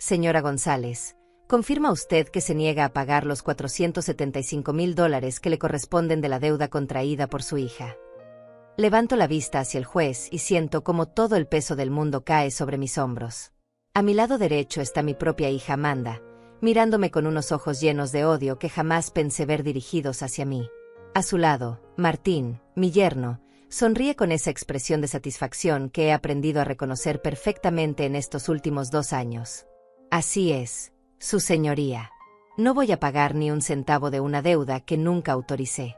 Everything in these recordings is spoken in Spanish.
Señora González, ¿confirma usted que se niega a pagar los $475,000 que le corresponden de la deuda contraída por su hija? Levanto la vista hacia el juez y siento como todo el peso del mundo cae sobre mis hombros. A mi lado derecho está mi propia hija Amanda, mirándome con unos ojos llenos de odio que jamás pensé ver dirigidos hacia mí. A su lado, Martín, mi yerno, sonríe con esa expresión de satisfacción que he aprendido a reconocer perfectamente en estos últimos 2 años. Así es, su señoría. No voy a pagar ni un centavo de una deuda que nunca autoricé.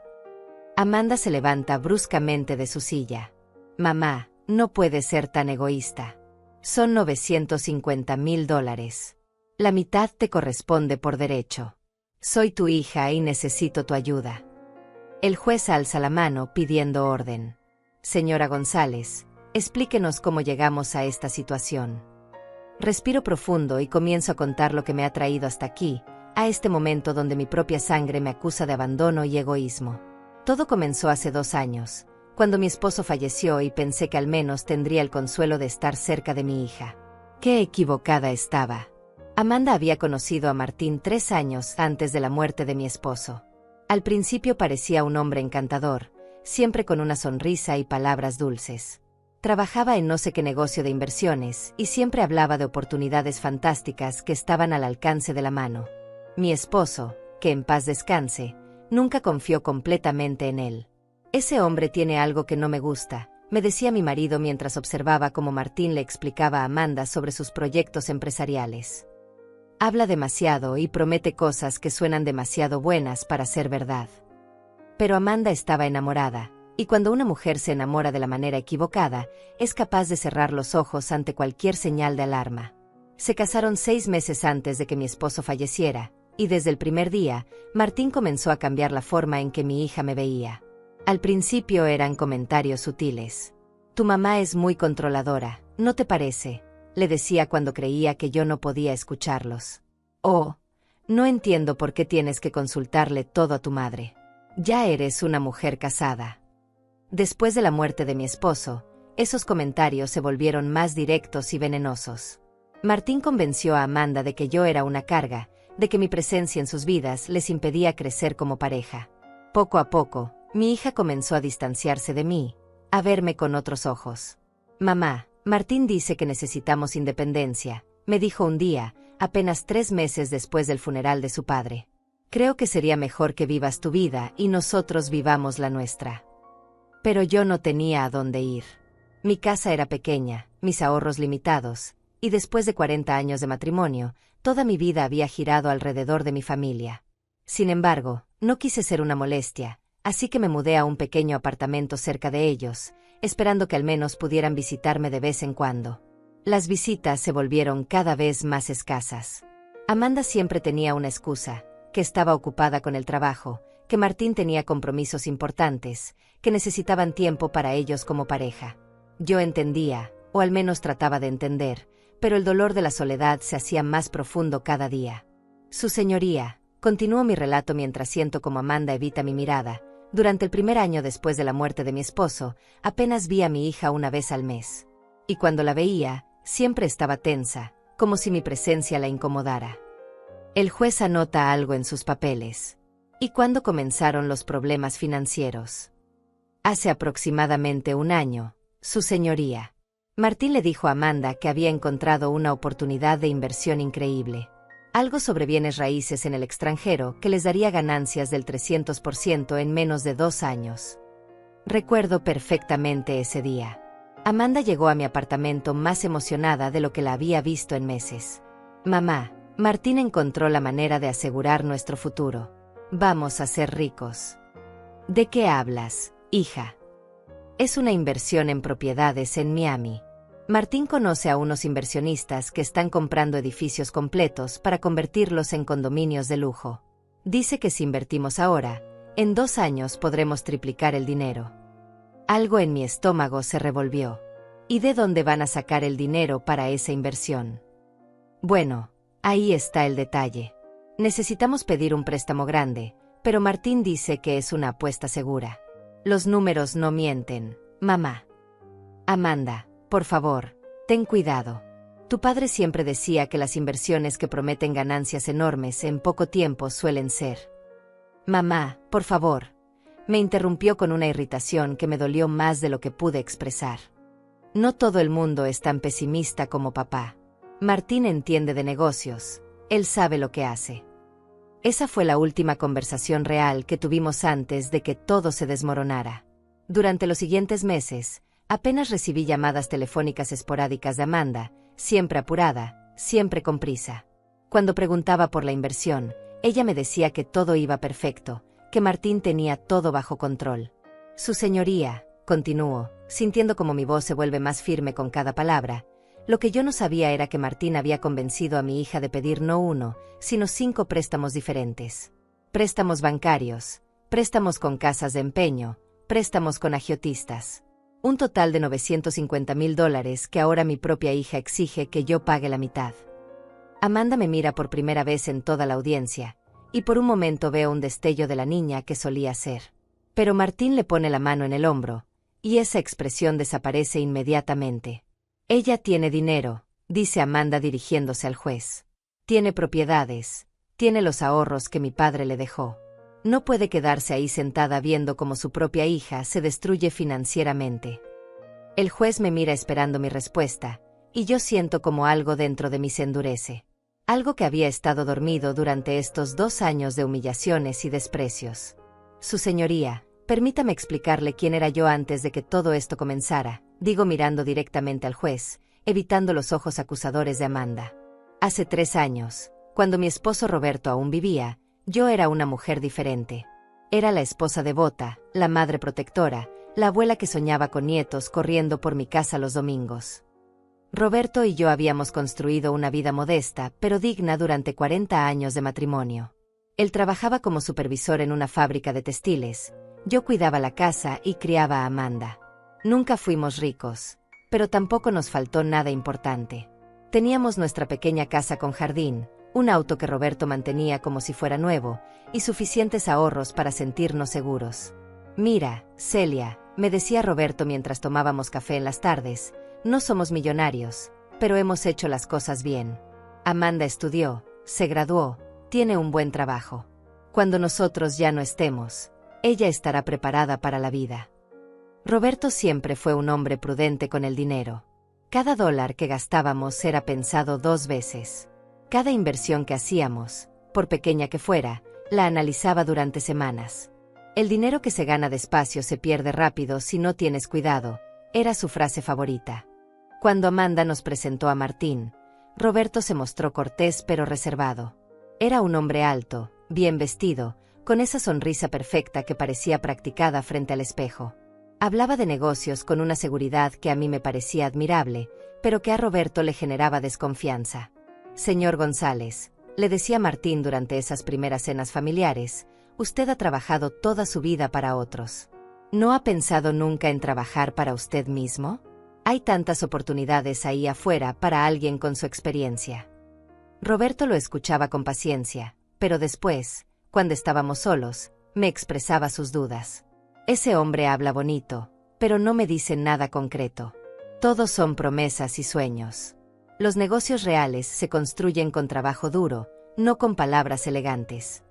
Amanda se levanta bruscamente de su silla. Mamá, no puedes ser tan egoísta. Son $950,000. La mitad te corresponde por derecho. Soy tu hija y necesito tu ayuda. El juez alza la mano pidiendo orden. Señora González, explíquenos cómo llegamos a esta situación. Respiro profundo y comienzo a contar lo que me ha traído hasta aquí, a este momento donde mi propia sangre me acusa de abandono y egoísmo. Todo comenzó hace 2 años, cuando mi esposo falleció y pensé que al menos tendría el consuelo de estar cerca de mi hija. ¡Qué equivocada estaba! Amanda había conocido a Martín 3 años antes de la muerte de mi esposo. Al principio parecía un hombre encantador, siempre con una sonrisa y palabras dulces. Trabajaba en no sé qué negocio de inversiones y siempre hablaba de oportunidades fantásticas que estaban al alcance de la mano. Mi esposo, que en paz descanse, nunca confió completamente en él. Ese hombre tiene algo que no me gusta, me decía mi marido mientras observaba cómo Martín le explicaba a Amanda sobre sus proyectos empresariales. Habla demasiado y promete cosas que suenan demasiado buenas para ser verdad. Pero Amanda estaba enamorada, y cuando una mujer se enamora de la manera equivocada, es capaz de cerrar los ojos ante cualquier señal de alarma. Se casaron 6 meses antes de que mi esposo falleciera, y desde el primer día, Martín comenzó a cambiar la forma en que mi hija me veía. Al principio eran comentarios sutiles. Tu mamá es muy controladora, ¿no te parece?, le decía cuando creía que yo no podía escucharlos. Oh, no entiendo por qué tienes que consultarle todo a tu madre. Ya eres una mujer casada. Después de la muerte de mi esposo, esos comentarios se volvieron más directos y venenosos. Martín convenció a Amanda de que yo era una carga, de que mi presencia en sus vidas les impedía crecer como pareja. Poco a poco, mi hija comenzó a distanciarse de mí, a verme con otros ojos. Mamá, Martín dice que necesitamos independencia, me dijo un día, apenas 3 meses después del funeral de su padre. Creo que sería mejor que vivas tu vida y nosotros vivamos la nuestra. Pero yo no tenía a dónde ir. Mi casa era pequeña, mis ahorros limitados, y después de 40 años de matrimonio, toda mi vida había girado alrededor de mi familia. Sin embargo, no quise ser una molestia, así que me mudé a un pequeño apartamento cerca de ellos, esperando que al menos pudieran visitarme de vez en cuando. Las visitas se volvieron cada vez más escasas. Amanda siempre tenía una excusa, que estaba ocupada con el trabajo, que Martín tenía compromisos importantes, que necesitaban tiempo para ellos como pareja. Yo entendía, o al menos trataba de entender, pero el dolor de la soledad se hacía más profundo cada día. Su señoría, continúo mi relato mientras siento como Amanda evita mi mirada. Durante el primer año después de la muerte de mi esposo, apenas vi a mi hija una vez al mes. Y cuando la veía, siempre estaba tensa, como si mi presencia la incomodara. El juez anota algo en sus papeles. ¿Y cuándo comenzaron los problemas financieros? Hace aproximadamente 1 año, su señoría. Martín le dijo a Amanda que había encontrado una oportunidad de inversión increíble. Algo sobre bienes raíces en el extranjero que les daría ganancias del 300% en menos de 2 años. Recuerdo perfectamente ese día. Amanda llegó a mi apartamento más emocionada de lo que la había visto en meses. Mamá, Martín encontró la manera de asegurar nuestro futuro. Vamos a ser ricos. ¿De qué hablas, hija? Es una inversión en propiedades en Miami. Martín conoce a unos inversionistas que están comprando edificios completos para convertirlos en condominios de lujo. Dice que si invertimos ahora, en 2 años podremos triplicar el dinero. Algo en mi estómago se revolvió. ¿Y de dónde van a sacar el dinero para esa inversión? Bueno, ahí está el detalle. Necesitamos pedir un préstamo grande, pero Martín dice que es una apuesta segura. Los números no mienten, mamá. Amanda, por favor, ten cuidado. Tu padre siempre decía que las inversiones que prometen ganancias enormes en poco tiempo suelen ser. Mamá, por favor, me interrumpió con una irritación que me dolió más de lo que pude expresar. No todo el mundo es tan pesimista como papá. Martín entiende de negocios, él sabe lo que hace. Esa fue la última conversación real que tuvimos antes de que todo se desmoronara. Durante los siguientes meses, apenas recibí llamadas telefónicas esporádicas de Amanda, siempre apurada, siempre con prisa. Cuando preguntaba por la inversión, ella me decía que todo iba perfecto, que Martín tenía todo bajo control. Su señoría, continuó, sintiendo como mi voz se vuelve más firme con cada palabra. Lo que yo no sabía era que Martín había convencido a mi hija de pedir no 1, sino 5 préstamos diferentes. Préstamos bancarios, préstamos con casas de empeño, préstamos con agiotistas. Un total de $950,000 que ahora mi propia hija exige que yo pague la mitad. Amanda me mira por primera vez en toda la audiencia, y por un momento veo un destello de la niña que solía ser. Pero Martín le pone la mano en el hombro, y esa expresión desaparece inmediatamente. Ella tiene dinero, dice Amanda dirigiéndose al juez. Tiene propiedades, tiene los ahorros que mi padre le dejó. No puede quedarse ahí sentada viendo cómo su propia hija se destruye financieramente. El juez me mira esperando mi respuesta, y yo siento como algo dentro de mí se endurece. Algo que había estado dormido durante estos 2 años de humillaciones y desprecios. Su señoría, permítame explicarle quién era yo antes de que todo esto comenzara, digo mirando directamente al juez, evitando los ojos acusadores de Amanda. Hace 3 años, cuando mi esposo Roberto aún vivía, yo era una mujer diferente. Era la esposa devota, la madre protectora, la abuela que soñaba con nietos corriendo por mi casa los domingos. Roberto y yo habíamos construido una vida modesta, pero digna durante 40 años de matrimonio. Él trabajaba como supervisor en una fábrica de textiles, yo cuidaba la casa y criaba a Amanda. Nunca fuimos ricos, pero tampoco nos faltó nada importante. Teníamos nuestra pequeña casa con jardín, un auto que Roberto mantenía como si fuera nuevo, y suficientes ahorros para sentirnos seguros. Mira, Celia, me decía Roberto mientras tomábamos café en las tardes, no somos millonarios, pero hemos hecho las cosas bien. Amanda estudió, se graduó, tiene un buen trabajo. Cuando nosotros ya no estemos, ella estará preparada para la vida. Roberto siempre fue un hombre prudente con el dinero. Cada dólar que gastábamos era pensado 2 veces. Cada inversión que hacíamos, por pequeña que fuera, la analizaba durante semanas. El dinero que se gana despacio se pierde rápido si no tienes cuidado, era su frase favorita. Cuando Amanda nos presentó a Martín, Roberto se mostró cortés pero reservado. Era un hombre alto, bien vestido, con esa sonrisa perfecta que parecía practicada frente al espejo. Hablaba de negocios con una seguridad que a mí me parecía admirable, pero que a Roberto le generaba desconfianza. Señor González, le decía Martín durante esas primeras cenas familiares, usted ha trabajado toda su vida para otros. ¿No ha pensado nunca en trabajar para usted mismo? Hay tantas oportunidades ahí afuera para alguien con su experiencia. Roberto lo escuchaba con paciencia, pero después, cuando estábamos solos, me expresaba sus dudas. Ese hombre habla bonito, pero no me dice nada concreto. Todos son promesas y sueños. Los negocios reales se construyen con trabajo duro, no con palabras elegantes.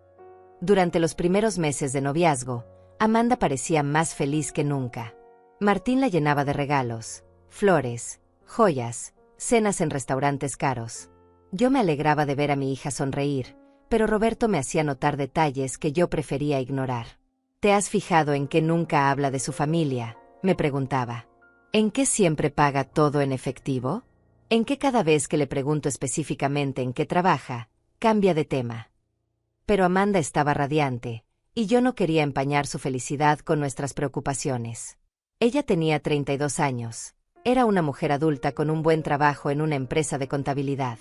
Durante los primeros meses de noviazgo, Amanda parecía más feliz que nunca. Martín la llenaba de regalos, flores, joyas, cenas en restaurantes caros. Yo me alegraba de ver a mi hija sonreír, pero Roberto me hacía notar detalles que yo prefería ignorar. ¿Te has fijado en que nunca habla de su familia?, me preguntaba. ¿En qué siempre paga todo en efectivo? ¿En qué cada vez que le pregunto específicamente en qué trabaja, cambia de tema? Pero Amanda estaba radiante, y yo no quería empañar su felicidad con nuestras preocupaciones. Ella tenía 32 años, era una mujer adulta con un buen trabajo en una empresa de contabilidad.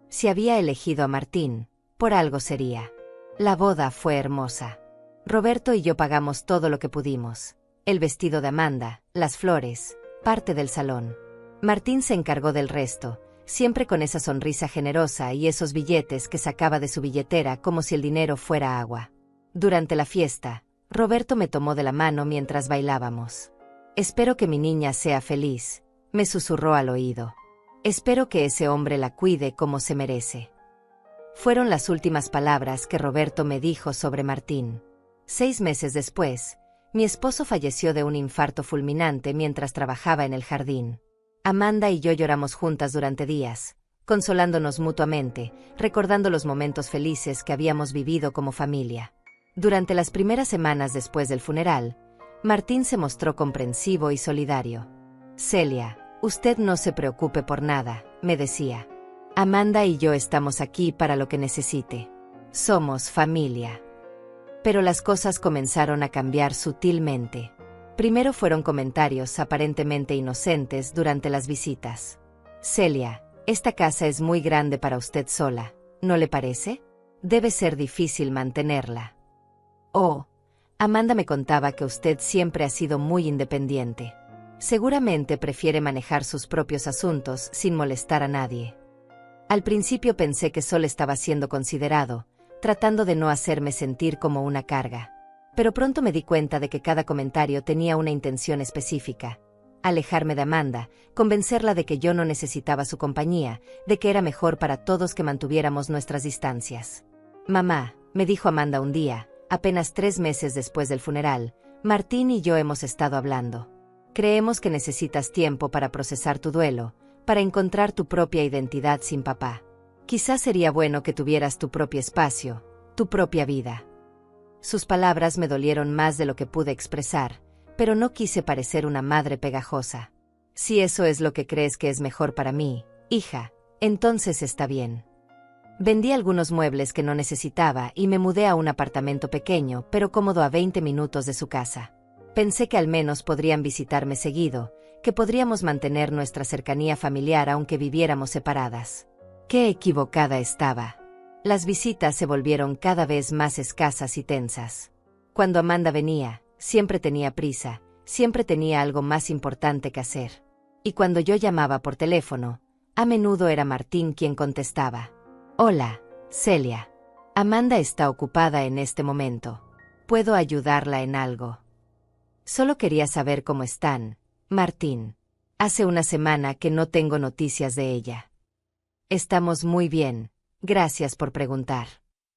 Si había elegido a Martín, por algo sería. La boda fue hermosa. Roberto y yo pagamos todo lo que pudimos. El vestido de Amanda, las flores, parte del salón. Martín se encargó del resto, siempre con esa sonrisa generosa y esos billetes que sacaba de su billetera como si el dinero fuera agua. Durante la fiesta, Roberto me tomó de la mano mientras bailábamos. Espero que mi niña sea feliz, me susurró al oído. Espero que ese hombre la cuide como se merece. Fueron las últimas palabras que Roberto me dijo sobre Martín. 6 meses después, mi esposo falleció de un infarto fulminante mientras trabajaba en el jardín. Amanda y yo lloramos juntas durante días, consolándonos mutuamente, recordando los momentos felices que habíamos vivido como familia. Durante las primeras semanas después del funeral, Martín se mostró comprensivo y solidario. Celia, usted no se preocupe por nada, me decía. Amanda y yo estamos aquí para lo que necesite. Somos familia. Pero las cosas comenzaron a cambiar sutilmente. Primero fueron comentarios aparentemente inocentes durante las visitas. Celia, esta casa es muy grande para usted sola, ¿no le parece? Debe ser difícil mantenerla. Oh, Amanda me contaba que usted siempre ha sido muy independiente. Seguramente prefiere manejar sus propios asuntos sin molestar a nadie. Al principio pensé que solo estaba siendo considerado, tratando de no hacerme sentir como una carga. Pero pronto me di cuenta de que cada comentario tenía una intención específica. Alejarme de Amanda, convencerla de que yo no necesitaba su compañía, de que era mejor para todos que mantuviéramos nuestras distancias. Mamá, me dijo Amanda un día, apenas 3 meses después del funeral, Martín y yo hemos estado hablando. Creemos que necesitas tiempo para procesar tu duelo, para encontrar tu propia identidad sin papá. Quizás sería bueno que tuvieras tu propio espacio, tu propia vida. Sus palabras me dolieron más de lo que pude expresar, pero no quise parecer una madre pegajosa. Si eso es lo que crees que es mejor para mí, hija, entonces está bien. Vendí algunos muebles que no necesitaba y me mudé a un apartamento pequeño pero cómodo a 20 minutos de su casa. Pensé que al menos podrían visitarme seguido, que podríamos mantener nuestra cercanía familiar aunque viviéramos separadas. Qué equivocada estaba. Las visitas se volvieron cada vez más escasas y tensas. Cuando Amanda venía, siempre tenía prisa, siempre tenía algo más importante que hacer. Y cuando yo llamaba por teléfono, a menudo era Martín quien contestaba. Hola, Celia. Amanda está ocupada en este momento. ¿Puedo ayudarla en algo? Solo quería saber cómo están, Martín. Hace una semana que no tengo noticias de ella. Estamos muy bien, gracias por preguntar.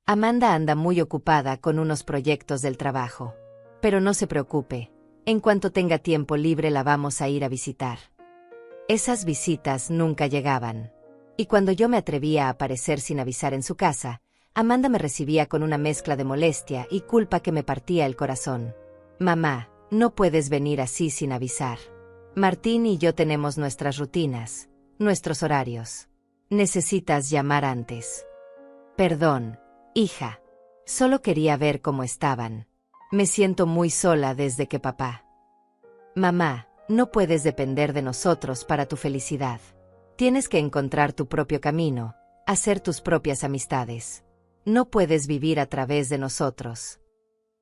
Amanda anda muy ocupada con unos proyectos del trabajo. Pero no se preocupe, en cuanto tenga tiempo libre la vamos a ir a visitar. Esas visitas nunca llegaban. Y cuando yo me atrevía a aparecer sin avisar en su casa, Amanda me recibía con una mezcla de molestia y culpa que me partía el corazón. Mamá, no puedes venir así sin avisar. Martín y yo tenemos nuestras rutinas, nuestros horarios. Necesitas llamar antes. Perdón, hija. Solo quería ver cómo estaban. Me siento muy sola desde que papá. Mamá, no puedes depender de nosotros para tu felicidad. Tienes que encontrar tu propio camino, hacer tus propias amistades. No puedes vivir a través de nosotros.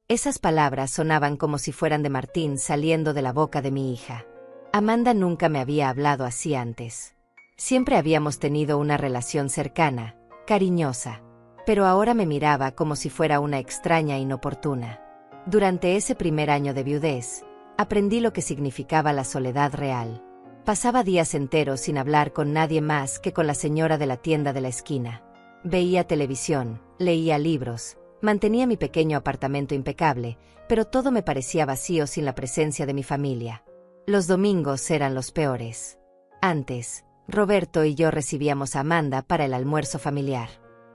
Esas palabras sonaban como si fueran de Martín saliendo de la boca de mi hija. Amanda nunca me había hablado así antes. Siempre habíamos tenido una relación cercana, cariñosa, pero ahora me miraba como si fuera una extraña inoportuna. Durante ese primer año de viudez, aprendí lo que significaba la soledad real. Pasaba días enteros sin hablar con nadie más que con la señora de la tienda de la esquina. Veía televisión, leía libros, mantenía mi pequeño apartamento impecable, pero todo me parecía vacío sin la presencia de mi familia. Los domingos eran los peores. Antes, Roberto y yo recibíamos a Amanda para el almuerzo familiar.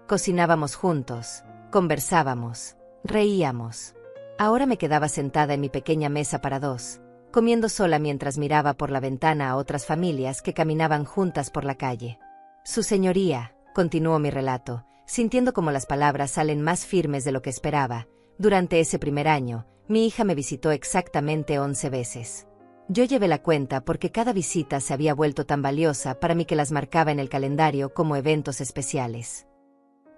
Cocinábamos juntos, conversábamos, reíamos. Ahora me quedaba sentada en mi pequeña mesa para dos, comiendo sola mientras miraba por la ventana a otras familias que caminaban juntas por la calle. Su señoría, continuó mi relato, sintiendo como las palabras salen más firmes de lo que esperaba. Durante ese primer año, mi hija me visitó exactamente 11 veces. Yo llevé la cuenta porque cada visita se había vuelto tan valiosa para mí que las marcaba en el calendario como eventos especiales.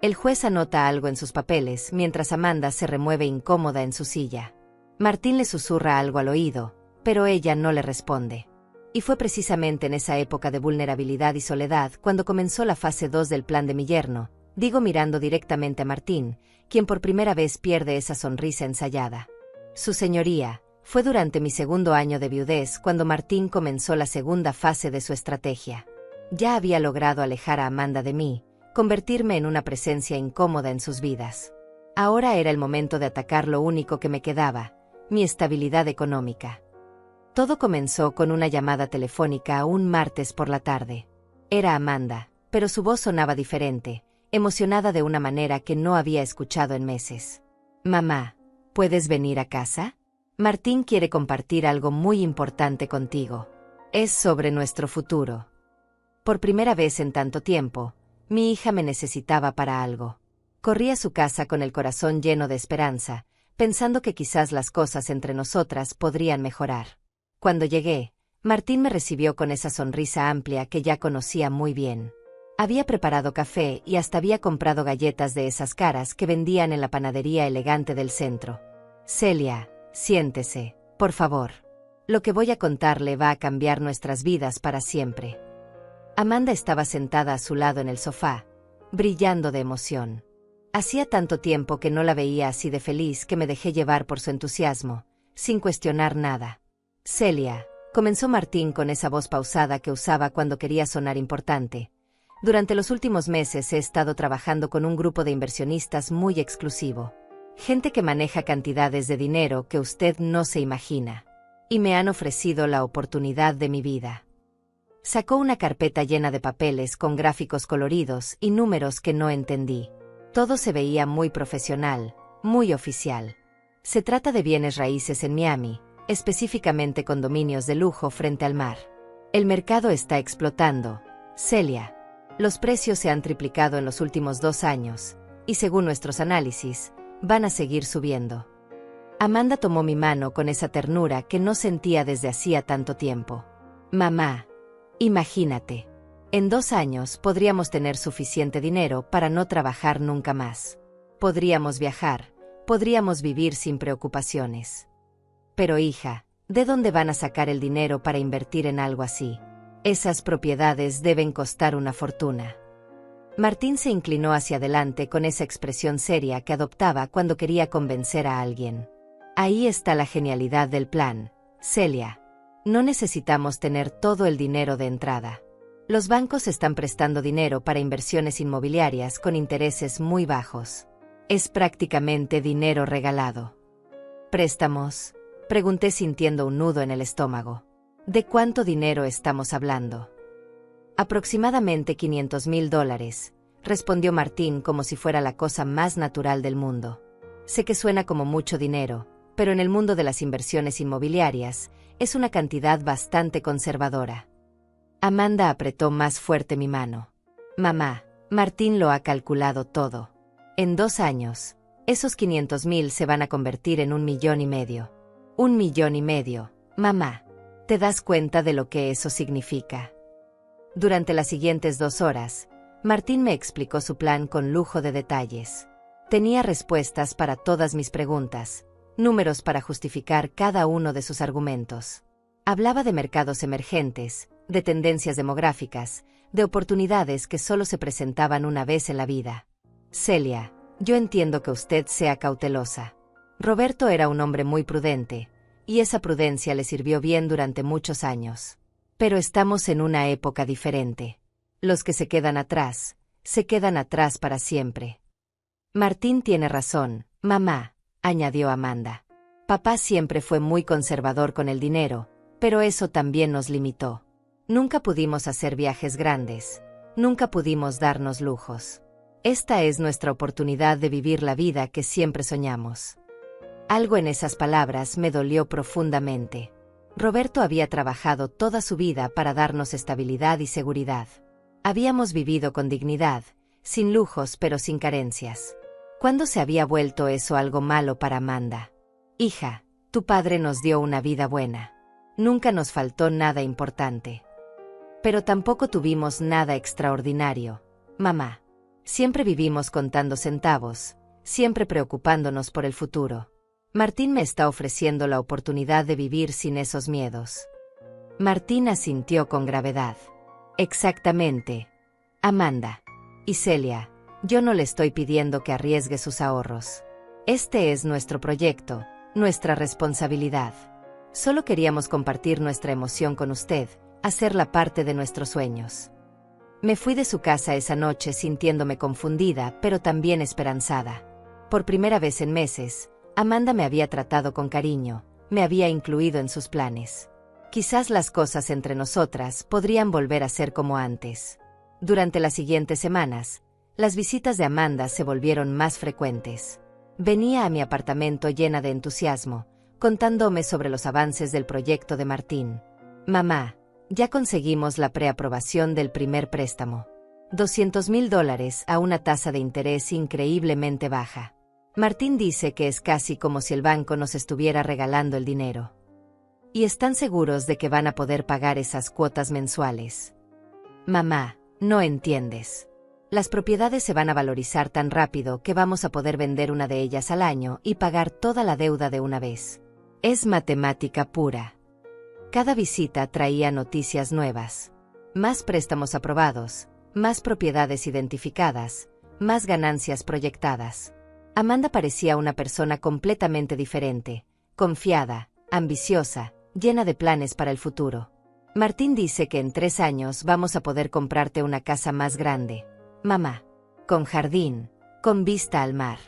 El juez anota algo en sus papeles mientras Amanda se remueve incómoda en su silla. Martín le susurra algo al oído, pero ella no le responde. Y fue precisamente en esa época de vulnerabilidad y soledad cuando comenzó la fase 2 del plan de mi yerno, digo mirando directamente a Martín, quien por primera vez pierde esa sonrisa ensayada. Su señoría, fue durante mi segundo año de viudez cuando Martín comenzó la segunda fase de su estrategia. Ya había logrado alejar a Amanda de mí, convertirme en una presencia incómoda en sus vidas. Ahora era el momento de atacar lo único que me quedaba, mi estabilidad económica. Todo comenzó con una llamada telefónica un martes por la tarde. Era Amanda, pero su voz sonaba diferente, emocionada de una manera que no había escuchado en meses. «Mamá, ¿puedes venir a casa? Martín quiere compartir algo muy importante contigo. Es sobre nuestro futuro». Por primera vez en tanto tiempo, mi hija me necesitaba para algo. Corrí a su casa con el corazón lleno de esperanza, pensando que quizás las cosas entre nosotras podrían mejorar. Cuando llegué, Martín me recibió con esa sonrisa amplia que ya conocía muy bien. Había preparado café y hasta había comprado galletas de esas caras que vendían en la panadería elegante del centro. «Celia, siéntese, por favor. Lo que voy a contarle va a cambiar nuestras vidas para siempre». Amanda estaba sentada a su lado en el sofá, brillando de emoción. Hacía tanto tiempo que no la veía así de feliz que me dejé llevar por su entusiasmo, sin cuestionar nada. «Celia», comenzó Martín con esa voz pausada que usaba cuando quería sonar importante. «Durante los últimos meses he estado trabajando con un grupo de inversionistas muy exclusivo. Gente que maneja cantidades de dinero que usted no se imagina. Y me han ofrecido la oportunidad de mi vida». Sacó una carpeta llena de papeles con gráficos coloridos y números que no entendí. Todo se veía muy profesional, muy oficial. Se trata de bienes raíces en Miami, específicamente condominios de lujo frente al mar. El mercado está explotando, Celia. Los precios se han triplicado en los últimos 2 años, y según nuestros análisis, van a seguir subiendo. Amanda tomó mi mano con esa ternura que no sentía desde hacía tanto tiempo. «Mamá, imagínate. En 2 años podríamos tener suficiente dinero para no trabajar nunca más. Podríamos viajar, podríamos vivir sin preocupaciones». «Pero hija, ¿de dónde van a sacar el dinero para invertir en algo así? Esas propiedades deben costar una fortuna». Martín se inclinó hacia adelante con esa expresión seria que adoptaba cuando quería convencer a alguien. «Ahí está la genialidad del plan, Celia. No necesitamos tener todo el dinero de entrada. Los bancos están prestando dinero para inversiones inmobiliarias con intereses muy bajos. Es prácticamente dinero regalado». «¿Préstamos?», pregunté sintiendo un nudo en el estómago. «¿De cuánto dinero estamos hablando?». «Aproximadamente $500,000, respondió Martín como si fuera la cosa más natural del mundo. «Sé que suena como mucho dinero, pero en el mundo de las inversiones inmobiliarias, es una cantidad bastante conservadora». Amanda apretó más fuerte mi mano. «Mamá, Martín lo ha calculado todo. En 2 años, esos 500,000 se van a convertir en 1,5 millones. 1,5 millones, mamá. ¿Te das cuenta de lo que eso significa?». Durante las siguientes 2 horas, Martín me explicó su plan con lujo de detalles. Tenía respuestas para todas mis preguntas, números para justificar cada uno de sus argumentos. Hablaba de mercados emergentes, de tendencias demográficas, de oportunidades que solo se presentaban una vez en la vida. «Celia, yo entiendo que usted sea cautelosa. Roberto era un hombre muy prudente, y esa prudencia le sirvió bien durante muchos años. Pero estamos en una época diferente. Los que se quedan atrás para siempre». «Martín tiene razón, mamá», añadió Amanda. «Papá siempre fue muy conservador con el dinero, pero eso también nos limitó. Nunca pudimos hacer viajes grandes, nunca pudimos darnos lujos. Esta es nuestra oportunidad de vivir la vida que siempre soñamos». Algo en esas palabras me dolió profundamente. Roberto había trabajado toda su vida para darnos estabilidad y seguridad. Habíamos vivido con dignidad, sin lujos pero sin carencias. ¿Cuándo se había vuelto eso algo malo para Amanda? «Hija, tu padre nos dio una vida buena. Nunca nos faltó nada importante. Pero tampoco tuvimos nada extraordinario, mamá. Siempre vivimos contando centavos, siempre preocupándonos por el futuro. Martín me está ofreciendo la oportunidad de vivir sin esos miedos». Martín asintió con gravedad. «Exactamente, Amanda. Y Celia, yo no le estoy pidiendo que arriesgue sus ahorros. Este es nuestro proyecto, nuestra responsabilidad. Solo queríamos compartir nuestra emoción con usted, hacerla parte de nuestros sueños». Me fui de su casa esa noche sintiéndome confundida, pero también esperanzada. Por primera vez en meses, Amanda me había tratado con cariño, me había incluido en sus planes. Quizás las cosas entre nosotras podrían volver a ser como antes. Durante las siguientes semanas, las visitas de Amanda se volvieron más frecuentes. Venía a mi apartamento llena de entusiasmo, contándome sobre los avances del proyecto de Martín. Mamá, ya conseguimos la preaprobación del primer préstamo. $200,000 a una tasa de interés increíblemente baja. Martín dice que es casi como si el banco nos estuviera regalando el dinero. Y están seguros de que van a poder pagar esas cuotas mensuales. Mamá, no entiendes. Las propiedades se van a valorizar tan rápido que vamos a poder vender una de ellas al año y pagar toda la deuda de una vez. Es matemática pura. Cada visita traía noticias nuevas. Más préstamos aprobados, más propiedades identificadas, más ganancias proyectadas. Amanda parecía una persona completamente diferente, confiada, ambiciosa, llena de planes para el futuro. Martín dice que en 3 años vamos a poder comprarte una casa más grande. Mamá, con jardín, con vista al mar.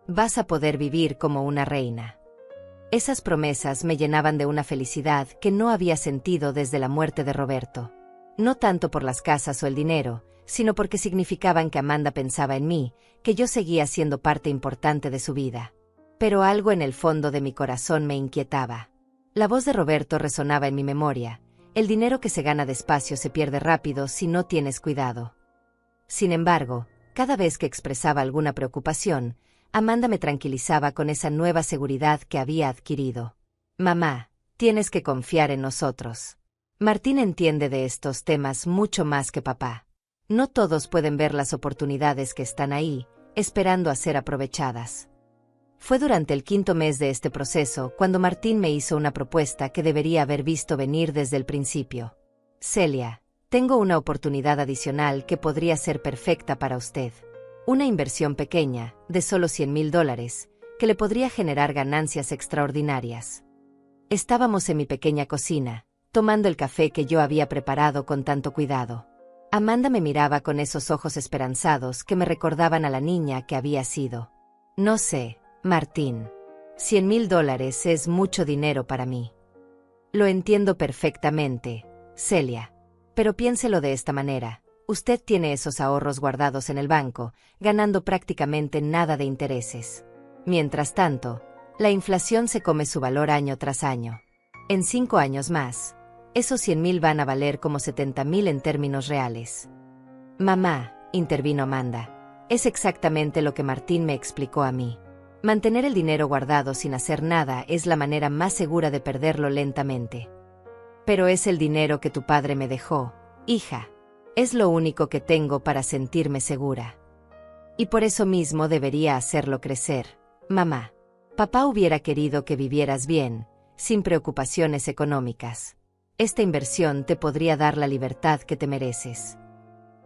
Vas a poder vivir como una reina. Esas promesas me llenaban de una felicidad que no había sentido desde la muerte de Roberto. No tanto por las casas o el dinero, sino porque significaban que Amanda pensaba en mí, que yo seguía siendo parte importante de su vida. Pero algo en el fondo de mi corazón me inquietaba. La voz de Roberto resonaba en mi memoria. El dinero que se gana despacio se pierde rápido si no tienes cuidado. Sin embargo, cada vez que expresaba alguna preocupación, Amanda me tranquilizaba con esa nueva seguridad que había adquirido. Mamá, tienes que confiar en nosotros. Martín entiende de estos temas mucho más que papá. No todos pueden ver las oportunidades que están ahí, esperando a ser aprovechadas. Fue durante el 5.º mes de este proceso cuando Martín me hizo una propuesta que debería haber visto venir desde el principio. Celia, tengo una oportunidad adicional que podría ser perfecta para usted. Una inversión pequeña, de solo $100,000, que le podría generar ganancias extraordinarias. Estábamos en mi pequeña cocina, tomando el café que yo había preparado con tanto cuidado. Amanda me miraba con esos ojos esperanzados que me recordaban a la niña que había sido. No sé, Martín. $100,000 es mucho dinero para mí. Lo entiendo perfectamente, Celia. Pero piénselo de esta manera. Usted tiene esos ahorros guardados en el banco, ganando prácticamente nada de intereses. Mientras tanto, la inflación se come su valor año tras año. En 5 años más, esos 100,000 van a valer como 70,000 en términos reales. Mamá, intervino Amanda, es exactamente lo que Martín me explicó a mí. Mantener el dinero guardado sin hacer nada es la manera más segura de perderlo lentamente. Pero es el dinero que tu padre me dejó, hija. Es lo único que tengo para sentirme segura. Y por eso mismo debería hacerlo crecer, mamá. Papá hubiera querido que vivieras bien, sin preocupaciones económicas. Esta inversión te podría dar la libertad que te mereces.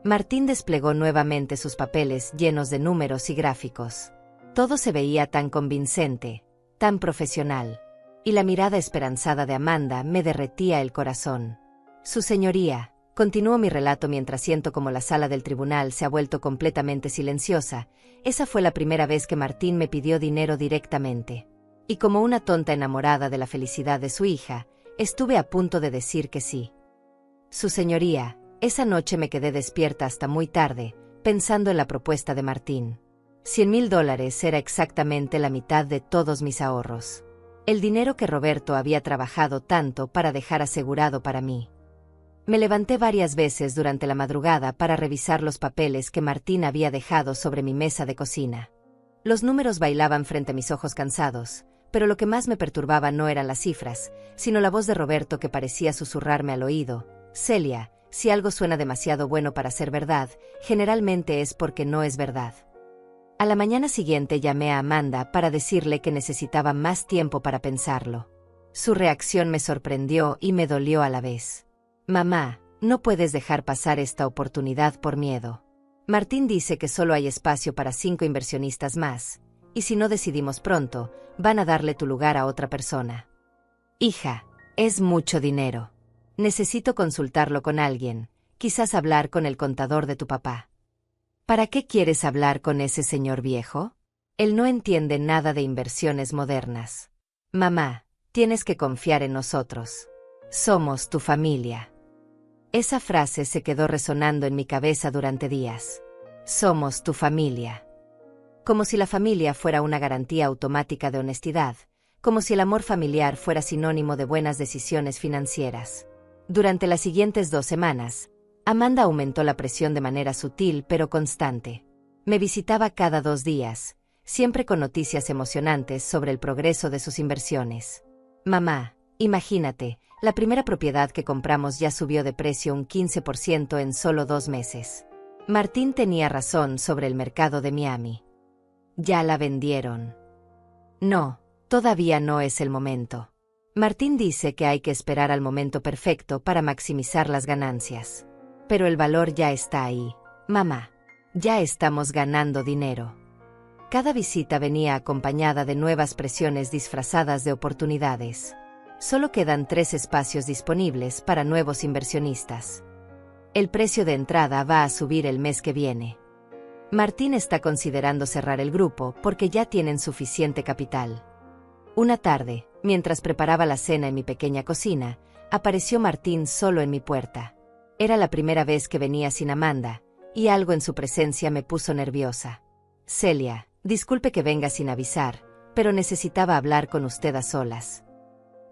Martín desplegó nuevamente sus papeles llenos de números y gráficos. Todo se veía tan convincente, tan profesional. Y la mirada esperanzada de Amanda me derretía el corazón. Su señoría, continuó mi relato mientras siento como la sala del tribunal se ha vuelto completamente silenciosa, esa fue la primera vez que Martín me pidió dinero directamente. Y como una tonta enamorada de la felicidad de su hija, estuve a punto de decir que sí. Su señoría, esa noche me quedé despierta hasta muy tarde, pensando en la propuesta de Martín. $100,000 era exactamente la mitad de todos mis ahorros. El dinero que Roberto había trabajado tanto para dejar asegurado para mí. Me levanté varias veces durante la madrugada para revisar los papeles que Martín había dejado sobre mi mesa de cocina. Los números bailaban frente a mis ojos cansados, pero lo que más me perturbaba no eran las cifras, sino la voz de Roberto que parecía susurrarme al oído. Celia, si algo suena demasiado bueno para ser verdad, generalmente es porque no es verdad. A la mañana siguiente llamé a Amanda para decirle que necesitaba más tiempo para pensarlo. Su reacción me sorprendió y me dolió a la vez. Mamá, no puedes dejar pasar esta oportunidad por miedo. Martín dice que solo hay espacio para 5 inversionistas más, y si no decidimos pronto, van a darle tu lugar a otra persona. Hija, es mucho dinero. Necesito consultarlo con alguien, quizás hablar con el contador de tu papá. ¿Para qué quieres hablar con ese señor viejo? Él no entiende nada de inversiones modernas. Mamá, tienes que confiar en nosotros. Somos tu familia. Esa frase se quedó resonando en mi cabeza durante días. Somos tu familia. Como si la familia fuera una garantía automática de honestidad, como si el amor familiar fuera sinónimo de buenas decisiones financieras. Durante las siguientes 2 semanas, Amanda aumentó la presión de manera sutil pero constante. Me visitaba cada 2 días, siempre con noticias emocionantes sobre el progreso de sus inversiones. Mamá, imagínate, la primera propiedad que compramos ya subió de precio un 15% en solo 2 meses. Martín tenía razón sobre el mercado de Miami. ¿Ya la vendieron? No, todavía no es el momento. Martín dice que hay que esperar al momento perfecto para maximizar las ganancias. Pero el valor ya está ahí, mamá. Ya estamos ganando dinero. Cada visita venía acompañada de nuevas presiones disfrazadas de oportunidades. Solo quedan 3 espacios disponibles para nuevos inversionistas. El precio de entrada va a subir el mes que viene. Martín está considerando cerrar el grupo porque ya tienen suficiente capital. Una tarde, mientras preparaba la cena en mi pequeña cocina, apareció Martín solo en mi puerta. Era la primera vez que venía sin Amanda, y algo en su presencia me puso nerviosa. Celia, disculpe que venga sin avisar, pero necesitaba hablar con usted a solas.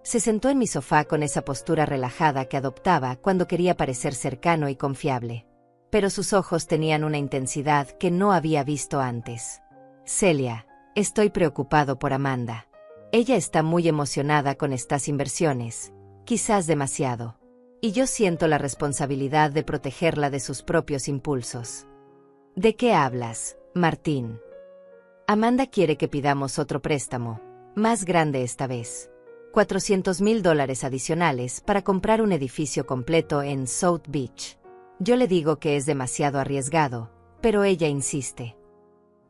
Se sentó en mi sofá con esa postura relajada que adoptaba cuando quería parecer cercano y confiable. Pero sus ojos tenían una intensidad que no había visto antes. Celia, estoy preocupado por Amanda. Ella está muy emocionada con estas inversiones, quizás demasiado. Y yo siento la responsabilidad de protegerla de sus propios impulsos. ¿De qué hablas, Martín? Amanda quiere que pidamos otro préstamo, más grande esta vez. $400,000 adicionales para comprar un edificio completo en South Beach. Yo le digo que es demasiado arriesgado, pero ella insiste.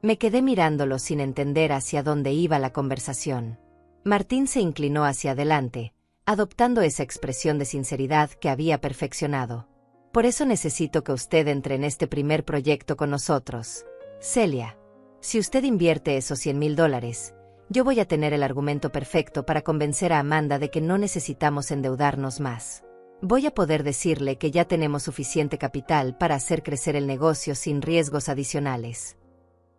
Me quedé mirándolo sin entender hacia dónde iba la conversación. Martín se inclinó hacia adelante, adoptando esa expresión de sinceridad que había perfeccionado. Por eso necesito que usted entre en este primer proyecto con nosotros. Celia, si usted invierte esos $100,000, yo voy a tener el argumento perfecto para convencer a Amanda de que no necesitamos endeudarnos más. Voy a poder decirle que ya tenemos suficiente capital para hacer crecer el negocio sin riesgos adicionales.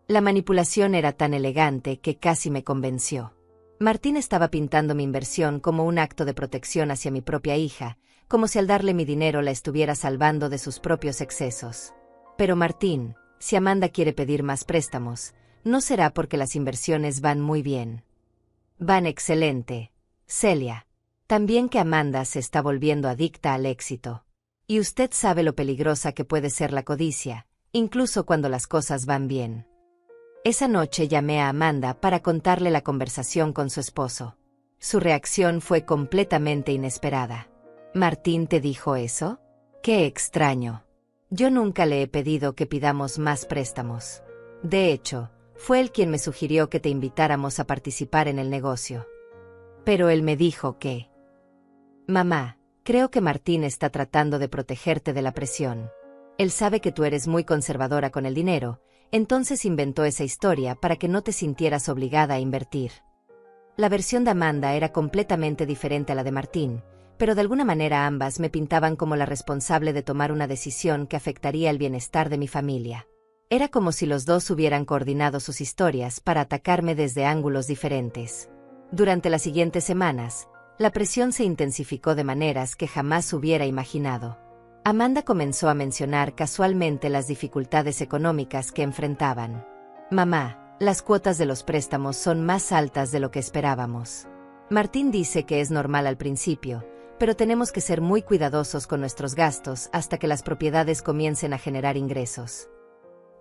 La manipulación era tan elegante que casi me convenció. Martín estaba pintando mi inversión como un acto de protección hacia mi propia hija, como si al darle mi dinero la estuviera salvando de sus propios excesos. Pero Martín, si Amanda quiere pedir más préstamos, no será porque las inversiones van muy bien. Van excelente, Celia. También que Amanda se está volviendo adicta al éxito. Y usted sabe lo peligrosa que puede ser la codicia, incluso cuando las cosas van bien. Esa noche llamé a Amanda para contarle la conversación con su esposo. Su reacción fue completamente inesperada. ¿Martín te dijo eso? ¡Qué extraño! Yo nunca le he pedido que pidamos más préstamos. De hecho, fue él quien me sugirió que te invitáramos a participar en el negocio. Pero él me dijo que... Mamá, creo que Martín está tratando de protegerte de la presión. Él sabe que tú eres muy conservadora con el dinero, entonces inventó esa historia para que no te sintieras obligada a invertir. La versión de Amanda era completamente diferente a la de Martín, pero de alguna manera ambas me pintaban como la responsable de tomar una decisión que afectaría el bienestar de mi familia. Era como si los dos hubieran coordinado sus historias para atacarme desde ángulos diferentes. Durante las siguientes semanas, la presión se intensificó de maneras que jamás hubiera imaginado. Amanda comenzó a mencionar casualmente las dificultades económicas que enfrentaban. Mamá, las cuotas de los préstamos son más altas de lo que esperábamos. Martín dice que es normal al principio, pero tenemos que ser muy cuidadosos con nuestros gastos hasta que las propiedades comiencen a generar ingresos.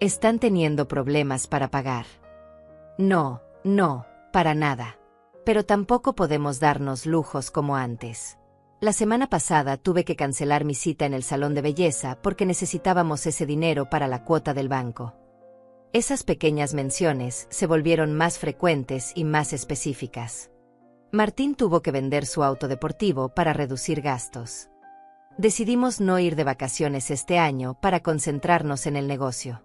¿Están teniendo problemas para pagar? No, para nada. Pero tampoco podemos darnos lujos como antes. La semana pasada tuve que cancelar mi cita en el salón de belleza porque necesitábamos ese dinero para la cuota del banco. Esas pequeñas menciones se volvieron más frecuentes y más específicas. Martín tuvo que vender su auto deportivo para reducir gastos. Decidimos no ir de vacaciones este año para concentrarnos en el negocio.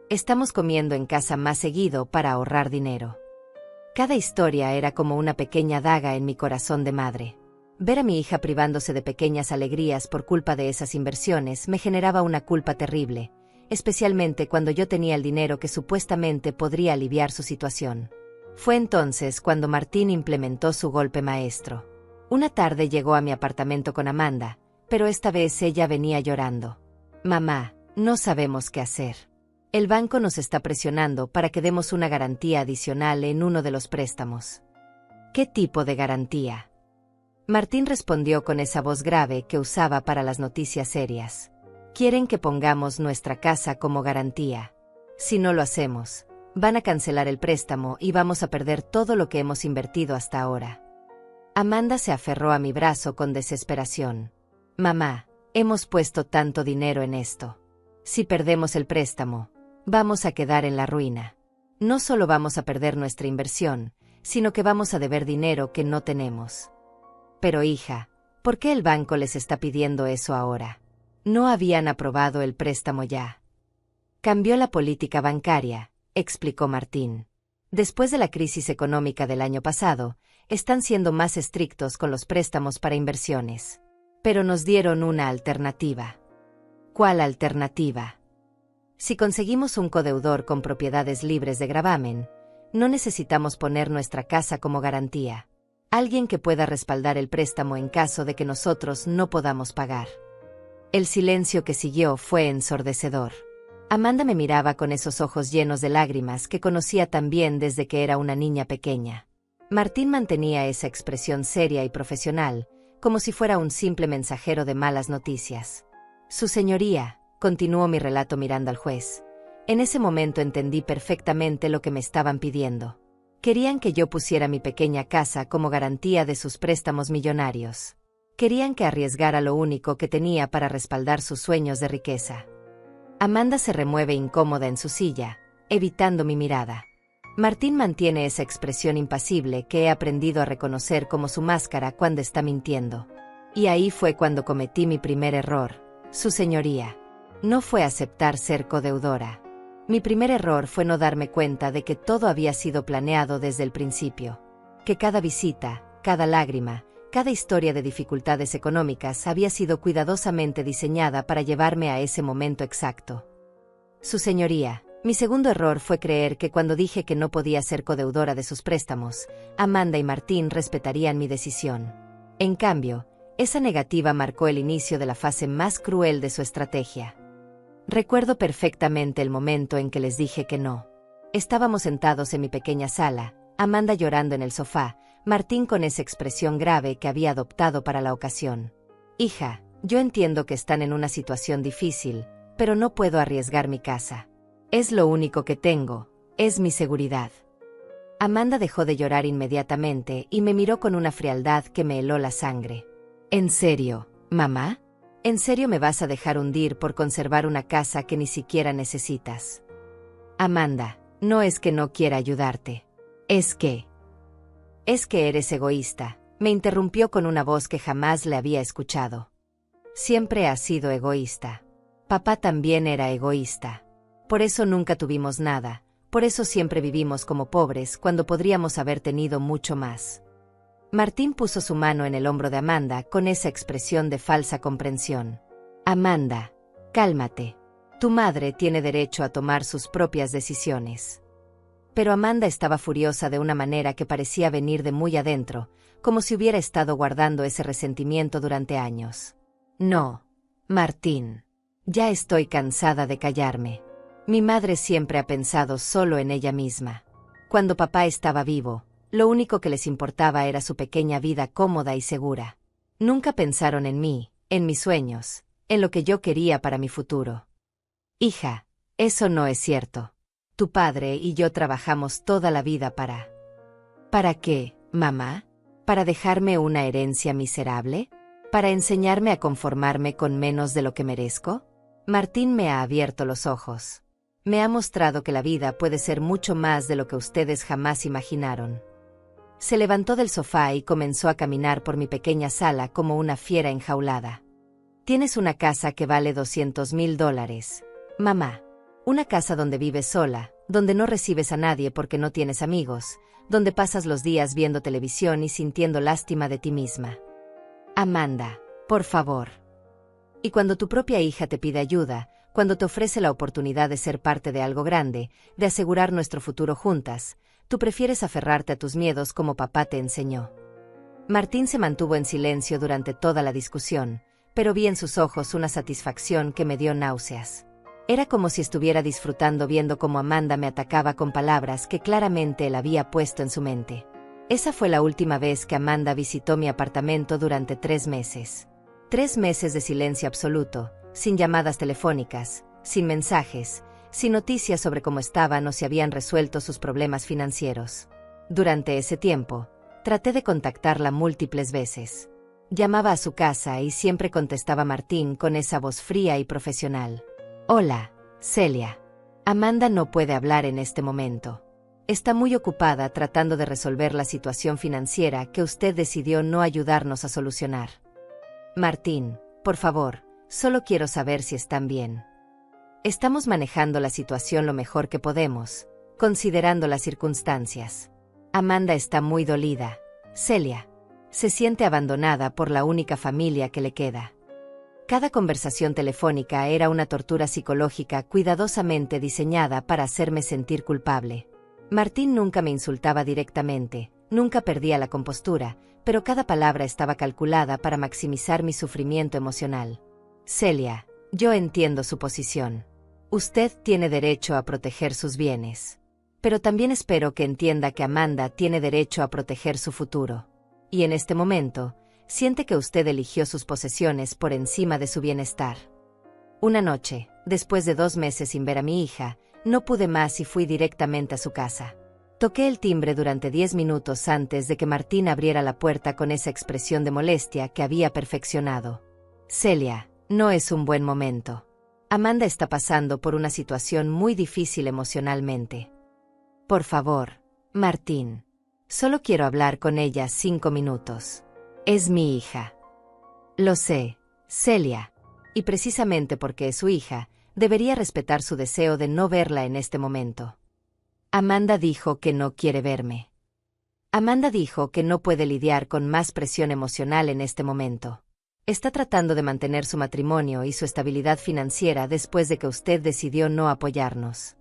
Estamos comiendo en casa más seguido para ahorrar dinero. Cada historia era como una pequeña daga en mi corazón de madre. Ver a mi hija privándose de pequeñas alegrías por culpa de esas inversiones me generaba una culpa terrible, especialmente cuando yo tenía el dinero que supuestamente podría aliviar su situación. Fue entonces cuando Martín implementó su golpe maestro. Una tarde llegó a mi apartamento con Amanda, pero esta vez ella venía llorando. Mamá, no sabemos qué hacer. El banco nos está presionando para que demos una garantía adicional en uno de los préstamos. ¿Qué tipo de garantía? Martín respondió con esa voz grave que usaba para las noticias serias. Quieren que pongamos nuestra casa como garantía. Si no lo hacemos, van a cancelar el préstamo y vamos a perder todo lo que hemos invertido hasta ahora. Amanda se aferró a mi brazo con desesperación. Mamá, hemos puesto tanto dinero en esto. Si perdemos el préstamo, vamos a quedar en la ruina. No solo vamos a perder nuestra inversión, sino que vamos a deber dinero que no tenemos. Pero hija, ¿por qué el banco les está pidiendo eso ahora? No habían aprobado el préstamo ya. Cambió la política bancaria, explicó Martín. Después de la crisis económica del año pasado, están siendo más estrictos con los préstamos para inversiones. Pero nos dieron una alternativa. ¿Cuál alternativa? Si conseguimos un codeudor con propiedades libres de gravamen, no necesitamos poner nuestra casa como garantía. Alguien que pueda respaldar el préstamo en caso de que nosotros no podamos pagar. El silencio que siguió fue ensordecedor. Amanda me miraba con esos ojos llenos de lágrimas que conocía tan bien desde que era una niña pequeña. Martín mantenía esa expresión seria y profesional, como si fuera un simple mensajero de malas noticias. Su señoría, continuó mi relato mirando al juez. En ese momento entendí perfectamente lo que me estaban pidiendo. Querían que yo pusiera mi pequeña casa como garantía de sus préstamos millonarios. Querían que arriesgara lo único que tenía para respaldar sus sueños de riqueza. Amanda se remueve incómoda en su silla, evitando mi mirada. Martín mantiene esa expresión impasible que he aprendido a reconocer como su máscara cuando está mintiendo. Y ahí fue cuando cometí mi primer error, su señoría. No fue aceptar ser codeudora. Mi primer error fue no darme cuenta de que todo había sido planeado desde el principio. Que cada visita, cada lágrima, cada historia de dificultades económicas había sido cuidadosamente diseñada para llevarme a ese momento exacto. Su señoría, mi segundo error fue creer que cuando dije que no podía ser codeudora de sus préstamos, Amanda y Martín respetarían mi decisión. En cambio, esa negativa marcó el inicio de la fase más cruel de su estrategia. Recuerdo perfectamente el momento en que les dije que no. Estábamos sentados en mi pequeña sala, Amanda llorando en el sofá, Martín con esa expresión grave que había adoptado para la ocasión. Hija, yo entiendo que están en una situación difícil, pero no puedo arriesgar mi casa. Es lo único que tengo, es mi seguridad. Amanda dejó de llorar inmediatamente y me miró con una frialdad que me heló la sangre. ¿En serio, mamá? ¿En serio me vas a dejar hundir por conservar una casa que ni siquiera necesitas? Amanda, no es que no quiera ayudarte. Es que eres egoísta, me interrumpió con una voz que jamás le había escuchado. Siempre has sido egoísta. Papá también era egoísta. Por eso nunca tuvimos nada, por eso siempre vivimos como pobres cuando podríamos haber tenido mucho más. Martín puso su mano en el hombro de Amanda con esa expresión de falsa comprensión. Amanda, cálmate. Tu madre tiene derecho a tomar sus propias decisiones. Pero Amanda estaba furiosa de una manera que parecía venir de muy adentro, como si hubiera estado guardando ese resentimiento durante años. No, Martín. Ya estoy cansada de callarme. Mi madre siempre ha pensado solo en ella misma. Cuando papá estaba vivo, lo único que les importaba era su pequeña vida cómoda y segura. Nunca pensaron en mí, en mis sueños, en lo que yo quería para mi futuro. Hija, eso no es cierto. Tu padre y yo trabajamos toda la vida para... ¿Para qué, mamá? ¿Para dejarme una herencia miserable? ¿Para enseñarme a conformarme con menos de lo que merezco? Martín me ha abierto los ojos. Me ha mostrado que la vida puede ser mucho más de lo que ustedes jamás imaginaron. Se levantó del sofá y comenzó a caminar por mi pequeña sala como una fiera enjaulada. Tienes una casa que vale $200,000. Mamá. Una casa donde vives sola, donde no recibes a nadie porque no tienes amigos, donde pasas los días viendo televisión y sintiendo lástima de ti misma. Amanda, por favor. Y cuando tu propia hija te pide ayuda, cuando te ofrece la oportunidad de ser parte de algo grande, de asegurar nuestro futuro juntas, tú prefieres aferrarte a tus miedos como papá te enseñó. Martín se mantuvo en silencio durante toda la discusión, pero vi en sus ojos una satisfacción que me dio náuseas. Era como si estuviera disfrutando viendo cómo Amanda me atacaba con palabras que claramente él había puesto en su mente. Esa fue la última vez que Amanda visitó mi apartamento durante 3 meses. 3 meses de silencio absoluto, sin llamadas telefónicas, sin mensajes, sin noticias sobre cómo estaban o si habían resuelto sus problemas financieros. Durante ese tiempo, traté de contactarla múltiples veces. Llamaba a su casa y siempre contestaba Martín con esa voz fría y profesional. Hola, Celia. Amanda no puede hablar en este momento. Está muy ocupada tratando de resolver la situación financiera que usted decidió no ayudarnos a solucionar. Martín, por favor, solo quiero saber si están bien. Estamos manejando la situación lo mejor que podemos, considerando las circunstancias. Amanda está muy dolida. Celia. Se siente abandonada por la única familia que le queda. Cada conversación telefónica era una tortura psicológica cuidadosamente diseñada para hacerme sentir culpable. Martín nunca me insultaba directamente, nunca perdía la compostura, pero cada palabra estaba calculada para maximizar mi sufrimiento emocional. Celia, yo entiendo su posición. Usted tiene derecho a proteger sus bienes. Pero también espero que entienda que Amanda tiene derecho a proteger su futuro. Y en este momento, siente que usted eligió sus posesiones por encima de su bienestar. Una noche, después de 2 meses sin ver a mi hija, no pude más y fui directamente a su casa. Toqué el timbre durante 10 minutos antes de que Martín abriera la puerta con esa expresión de molestia que había perfeccionado. Celia, no es un buen momento. Amanda está pasando por una situación muy difícil emocionalmente. Por favor, Martín. Solo quiero hablar con ella 5 minutos. Es mi hija. Lo sé, Celia. Y precisamente porque es su hija, debería respetar su deseo de no verla en este momento. Amanda dijo que no quiere verme. Amanda dijo que no puede lidiar con más presión emocional en este momento. Está tratando de mantener su matrimonio y su estabilidad financiera después de que usted decidió no apoyarnos.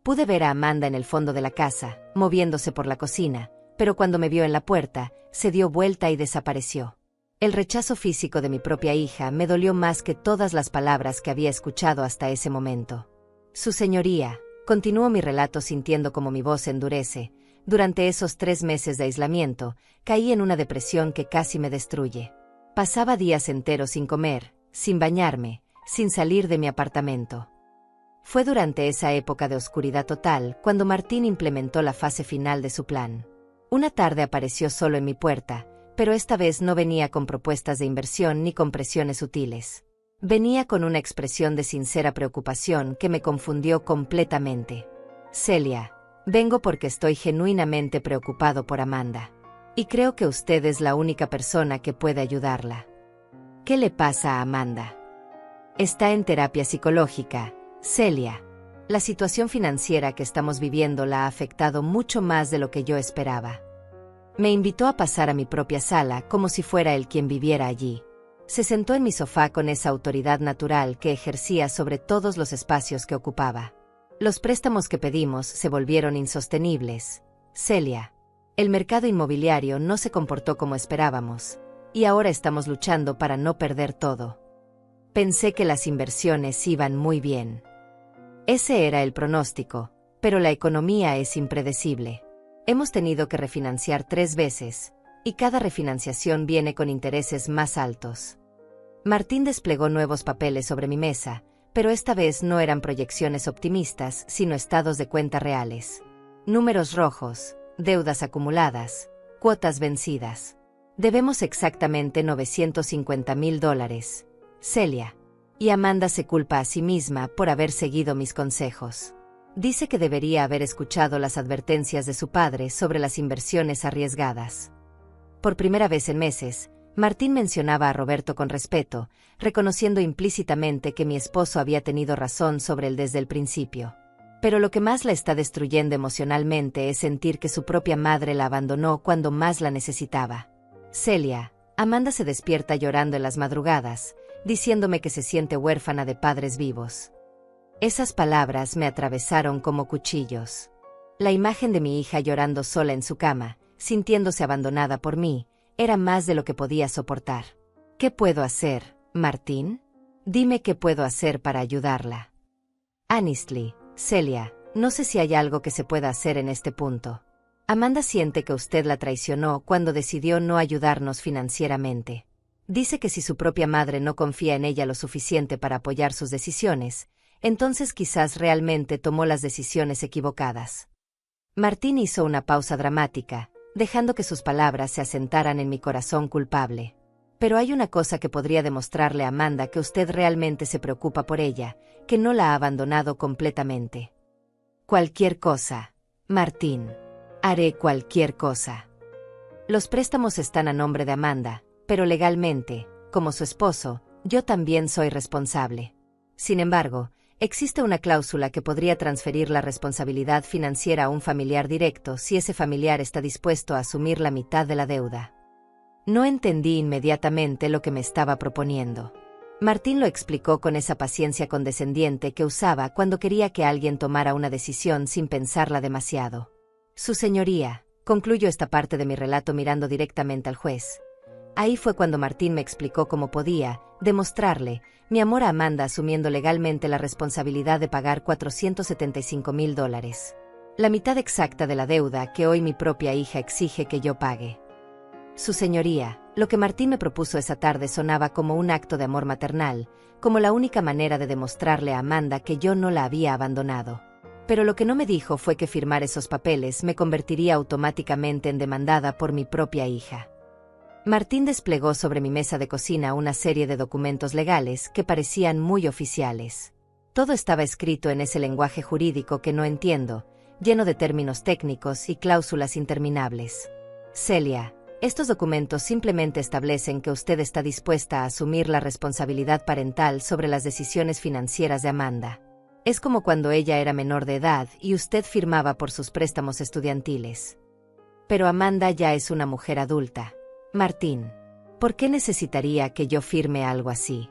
Pude ver a Amanda en el fondo de la casa, moviéndose por la cocina, pero cuando me vio en la puerta, se dio vuelta y desapareció. El rechazo físico de mi propia hija me dolió más que todas las palabras que había escuchado hasta ese momento. Su señoría, continuó mi relato sintiendo como mi voz endurece, durante esos 3 meses de aislamiento, caí en una depresión que casi me destruye. Pasaba días enteros sin comer, sin bañarme, sin salir de mi apartamento. Fue durante esa época de oscuridad total cuando Martín implementó la fase final de su plan. Una tarde apareció solo en mi puerta, pero esta vez no venía con propuestas de inversión ni con presiones sutiles. Venía con una expresión de sincera preocupación que me confundió completamente. Celia, vengo porque estoy genuinamente preocupado por Amanda. Y creo que usted es la única persona que puede ayudarla. ¿Qué le pasa a Amanda? Está en terapia psicológica, Celia. La situación financiera que estamos viviendo la ha afectado mucho más de lo que yo esperaba. Me invitó a pasar a mi propia sala como si fuera él quien viviera allí. Se sentó en mi sofá con esa autoridad natural que ejercía sobre todos los espacios que ocupaba. Los préstamos que pedimos se volvieron insostenibles. Celia. El mercado inmobiliario no se comportó como esperábamos, y ahora estamos luchando para no perder todo. Pensé que las inversiones iban muy bien. Ese era el pronóstico, pero la economía es impredecible. Hemos tenido que refinanciar 3 veces, y cada refinanciación viene con intereses más altos. Martín desplegó nuevos papeles sobre mi mesa, pero esta vez no eran proyecciones optimistas, sino estados de cuenta reales. Números rojos, deudas acumuladas, cuotas vencidas. Debemos exactamente $950,000. Celia. Y Amanda se culpa a sí misma por haber seguido mis consejos. Dice que debería haber escuchado las advertencias de su padre sobre las inversiones arriesgadas. Por primera vez en meses, Martín mencionaba a Roberto con respeto, reconociendo implícitamente que mi esposo había tenido razón sobre él desde el principio. Pero lo que más la está destruyendo emocionalmente es sentir que su propia madre la abandonó cuando más la necesitaba. Celia, Amanda se despierta llorando en las madrugadas, diciéndome que se siente huérfana de padres vivos. Esas palabras me atravesaron como cuchillos. La imagen de mi hija llorando sola en su cama, sintiéndose abandonada por mí, era más de lo que podía soportar. ¿Qué puedo hacer, Martín? Dime qué puedo hacer para ayudarla. Honestly, Celia, no sé si hay algo que se pueda hacer en este punto. Amanda siente que usted la traicionó cuando decidió no ayudarnos financieramente. Dice que si su propia madre no confía en ella lo suficiente para apoyar sus decisiones, entonces quizás realmente tomó las decisiones equivocadas. Martín hizo una pausa dramática, dejando que sus palabras se asentaran en mi corazón culpable. Pero hay una cosa que podría demostrarle a Amanda que usted realmente se preocupa por ella, que no la ha abandonado completamente. Cualquier cosa, Martín. Haré cualquier cosa. Los préstamos están a nombre de Amanda, pero legalmente, como su esposo, yo también soy responsable. Sin embargo, existe una cláusula que podría transferir la responsabilidad financiera a un familiar directo si ese familiar está dispuesto a asumir la mitad de la deuda. No entendí inmediatamente lo que me estaba proponiendo. Martín lo explicó con esa paciencia condescendiente que usaba cuando quería que alguien tomara una decisión sin pensarla demasiado. Su señoría, concluyo esta parte de mi relato mirando directamente al juez. Ahí fue cuando Martín me explicó cómo podía demostrarle mi amor a Amanda asumiendo legalmente la responsabilidad de pagar $475,000. La mitad exacta de la deuda que hoy mi propia hija exige que yo pague. Su señoría, lo que Martín me propuso esa tarde sonaba como un acto de amor maternal, como la única manera de demostrarle a Amanda que yo no la había abandonado. Pero lo que no me dijo fue que firmar esos papeles me convertiría automáticamente en demandada por mi propia hija. Martín desplegó sobre mi mesa de cocina una serie de documentos legales que parecían muy oficiales. Todo estaba escrito en ese lenguaje jurídico que no entiendo, lleno de términos técnicos y cláusulas interminables. Celia, estos documentos simplemente establecen que usted está dispuesta a asumir la responsabilidad parental sobre las decisiones financieras de Amanda. Es como cuando ella era menor de edad y usted firmaba por sus préstamos estudiantiles. Pero Amanda ya es una mujer adulta. Martín, ¿por qué necesitaría que yo firme algo así?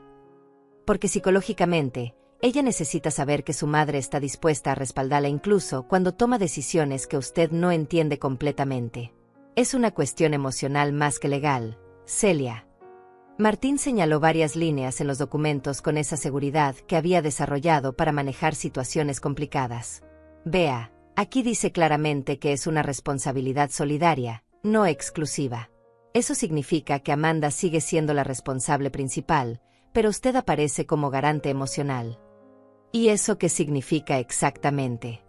Porque psicológicamente, ella necesita saber que su madre está dispuesta a respaldarla incluso cuando toma decisiones que usted no entiende completamente. Es una cuestión emocional más que legal, Celia. Martín señaló varias líneas en los documentos con esa seguridad que había desarrollado para manejar situaciones complicadas. Vea, aquí dice claramente que es una responsabilidad solidaria, no exclusiva. Eso significa que Amanda sigue siendo la responsable principal, pero usted aparece como garante emocional. ¿Y eso qué significa exactamente?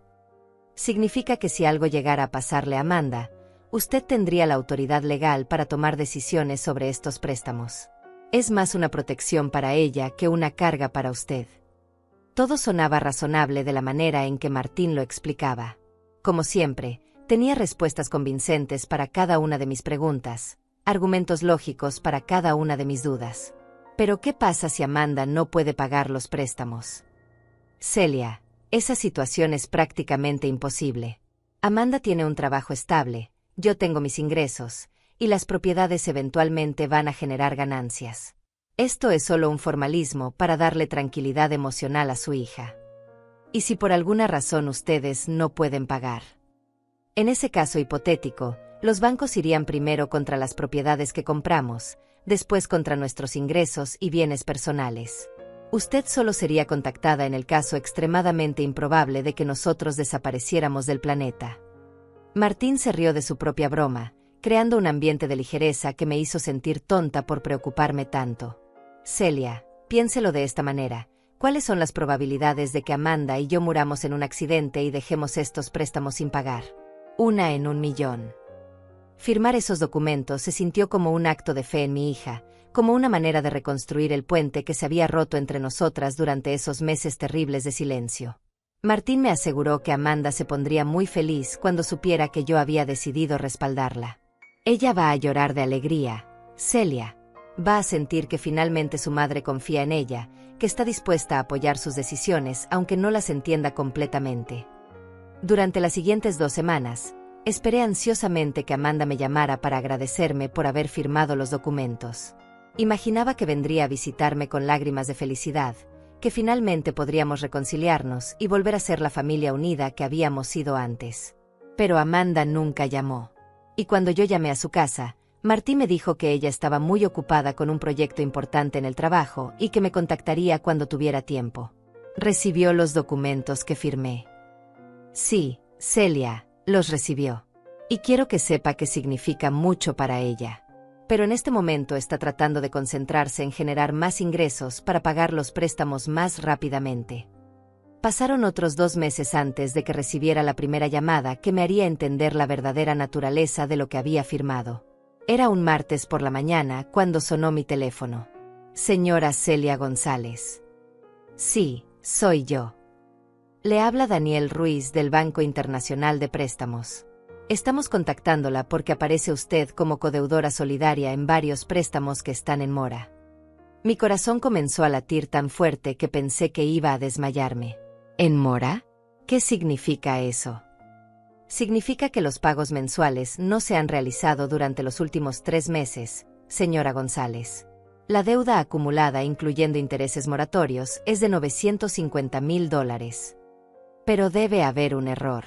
Significa que si algo llegara a pasarle a Amanda, usted tendría la autoridad legal para tomar decisiones sobre estos préstamos. Es más una protección para ella que una carga para usted. Todo sonaba razonable de la manera en que Martín lo explicaba. Como siempre, tenía respuestas convincentes para cada una de mis preguntas, argumentos lógicos para cada una de mis dudas. Pero ¿qué pasa si Amanda no puede pagar los préstamos? Celia, esa situación es prácticamente imposible. Amanda tiene un trabajo estable, yo tengo mis ingresos, y las propiedades eventualmente van a generar ganancias. Esto es solo un formalismo para darle tranquilidad emocional a su hija. ¿Y si por alguna razón ustedes no pueden pagar? En ese caso hipotético, los bancos irían primero contra las propiedades que compramos, después contra nuestros ingresos y bienes personales. Usted solo sería contactada en el caso extremadamente improbable de que nosotros desapareciéramos del planeta. Martín se rió de su propia broma, creando un ambiente de ligereza que me hizo sentir tonta por preocuparme tanto. Celia, piénselo de esta manera. ¿Cuáles son las probabilidades de que Amanda y yo muramos en un accidente y dejemos estos préstamos sin pagar? 1 en 1,000,000. Firmar esos documentos se sintió como un acto de fe en mi hija, como una manera de reconstruir el puente que se había roto entre nosotras durante esos meses terribles de silencio. Martín me aseguró que Amanda se pondría muy feliz cuando supiera que yo había decidido respaldarla. Ella va a llorar de alegría, Celia, Va a sentir que finalmente su madre confía en ella, que está dispuesta a apoyar sus decisiones aunque no las entienda completamente. Durante las siguientes 2 semanas, esperé ansiosamente que Amanda me llamara para agradecerme por haber firmado los documentos. Imaginaba que vendría a visitarme con lágrimas de felicidad, que finalmente podríamos reconciliarnos y volver a ser la familia unida que habíamos sido antes. Pero Amanda nunca llamó. Y cuando yo llamé a su casa, Martí me dijo que ella estaba muy ocupada con un proyecto importante en el trabajo y que me contactaría cuando tuviera tiempo. Recibió los documentos que firmé. Sí, Celia, los recibió. Y quiero que sepa que significa mucho para ella. Pero en este momento está tratando de concentrarse en generar más ingresos para pagar los préstamos más rápidamente. Pasaron otros 2 meses antes de que recibiera la primera llamada que me haría entender la verdadera naturaleza de lo que había firmado. Era un martes por la mañana cuando sonó mi teléfono. Señora Celia González. Sí, soy yo. Le habla Daniel Ruiz del Banco Internacional de Préstamos. Estamos contactándola porque aparece usted como codeudora solidaria en varios préstamos que están en mora. Mi corazón comenzó a latir tan fuerte que pensé que iba a desmayarme. ¿En mora? ¿Qué significa eso? Significa que los pagos mensuales no se han realizado durante los últimos 3 meses, señora González. La deuda acumulada, incluyendo intereses moratorios, es de $950,000. Pero debe haber un error.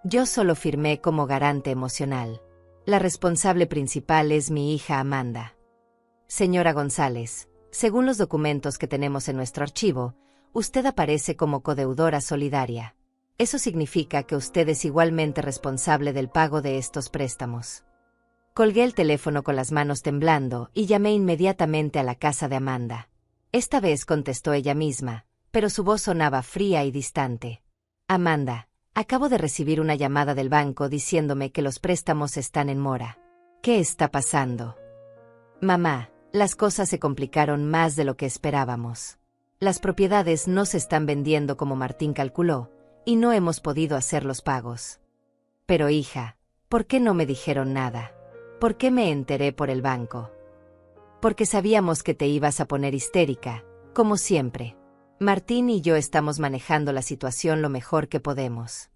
Yo solo firmé como garante emocional. La responsable principal es mi hija Amanda. Señora González, según los documentos que tenemos en nuestro archivo, usted aparece como codeudora solidaria. Eso significa que usted es igualmente responsable del pago de estos préstamos. Colgué el teléfono con las manos temblando y llamé inmediatamente a la casa de Amanda. Esta vez contestó ella misma, pero su voz sonaba fría y distante. Amanda, acabo de recibir una llamada del banco diciéndome que los préstamos están en mora. ¿Qué está pasando? Mamá, las cosas se complicaron más de lo que esperábamos. Las propiedades no se están vendiendo como Martín calculó, y no hemos podido hacer los pagos. Pero hija, ¿por qué no me dijeron nada? ¿Por qué me enteré por el banco? Porque sabíamos que te ibas a poner histérica, como siempre. Martín y yo estamos manejando la situación lo mejor que podemos.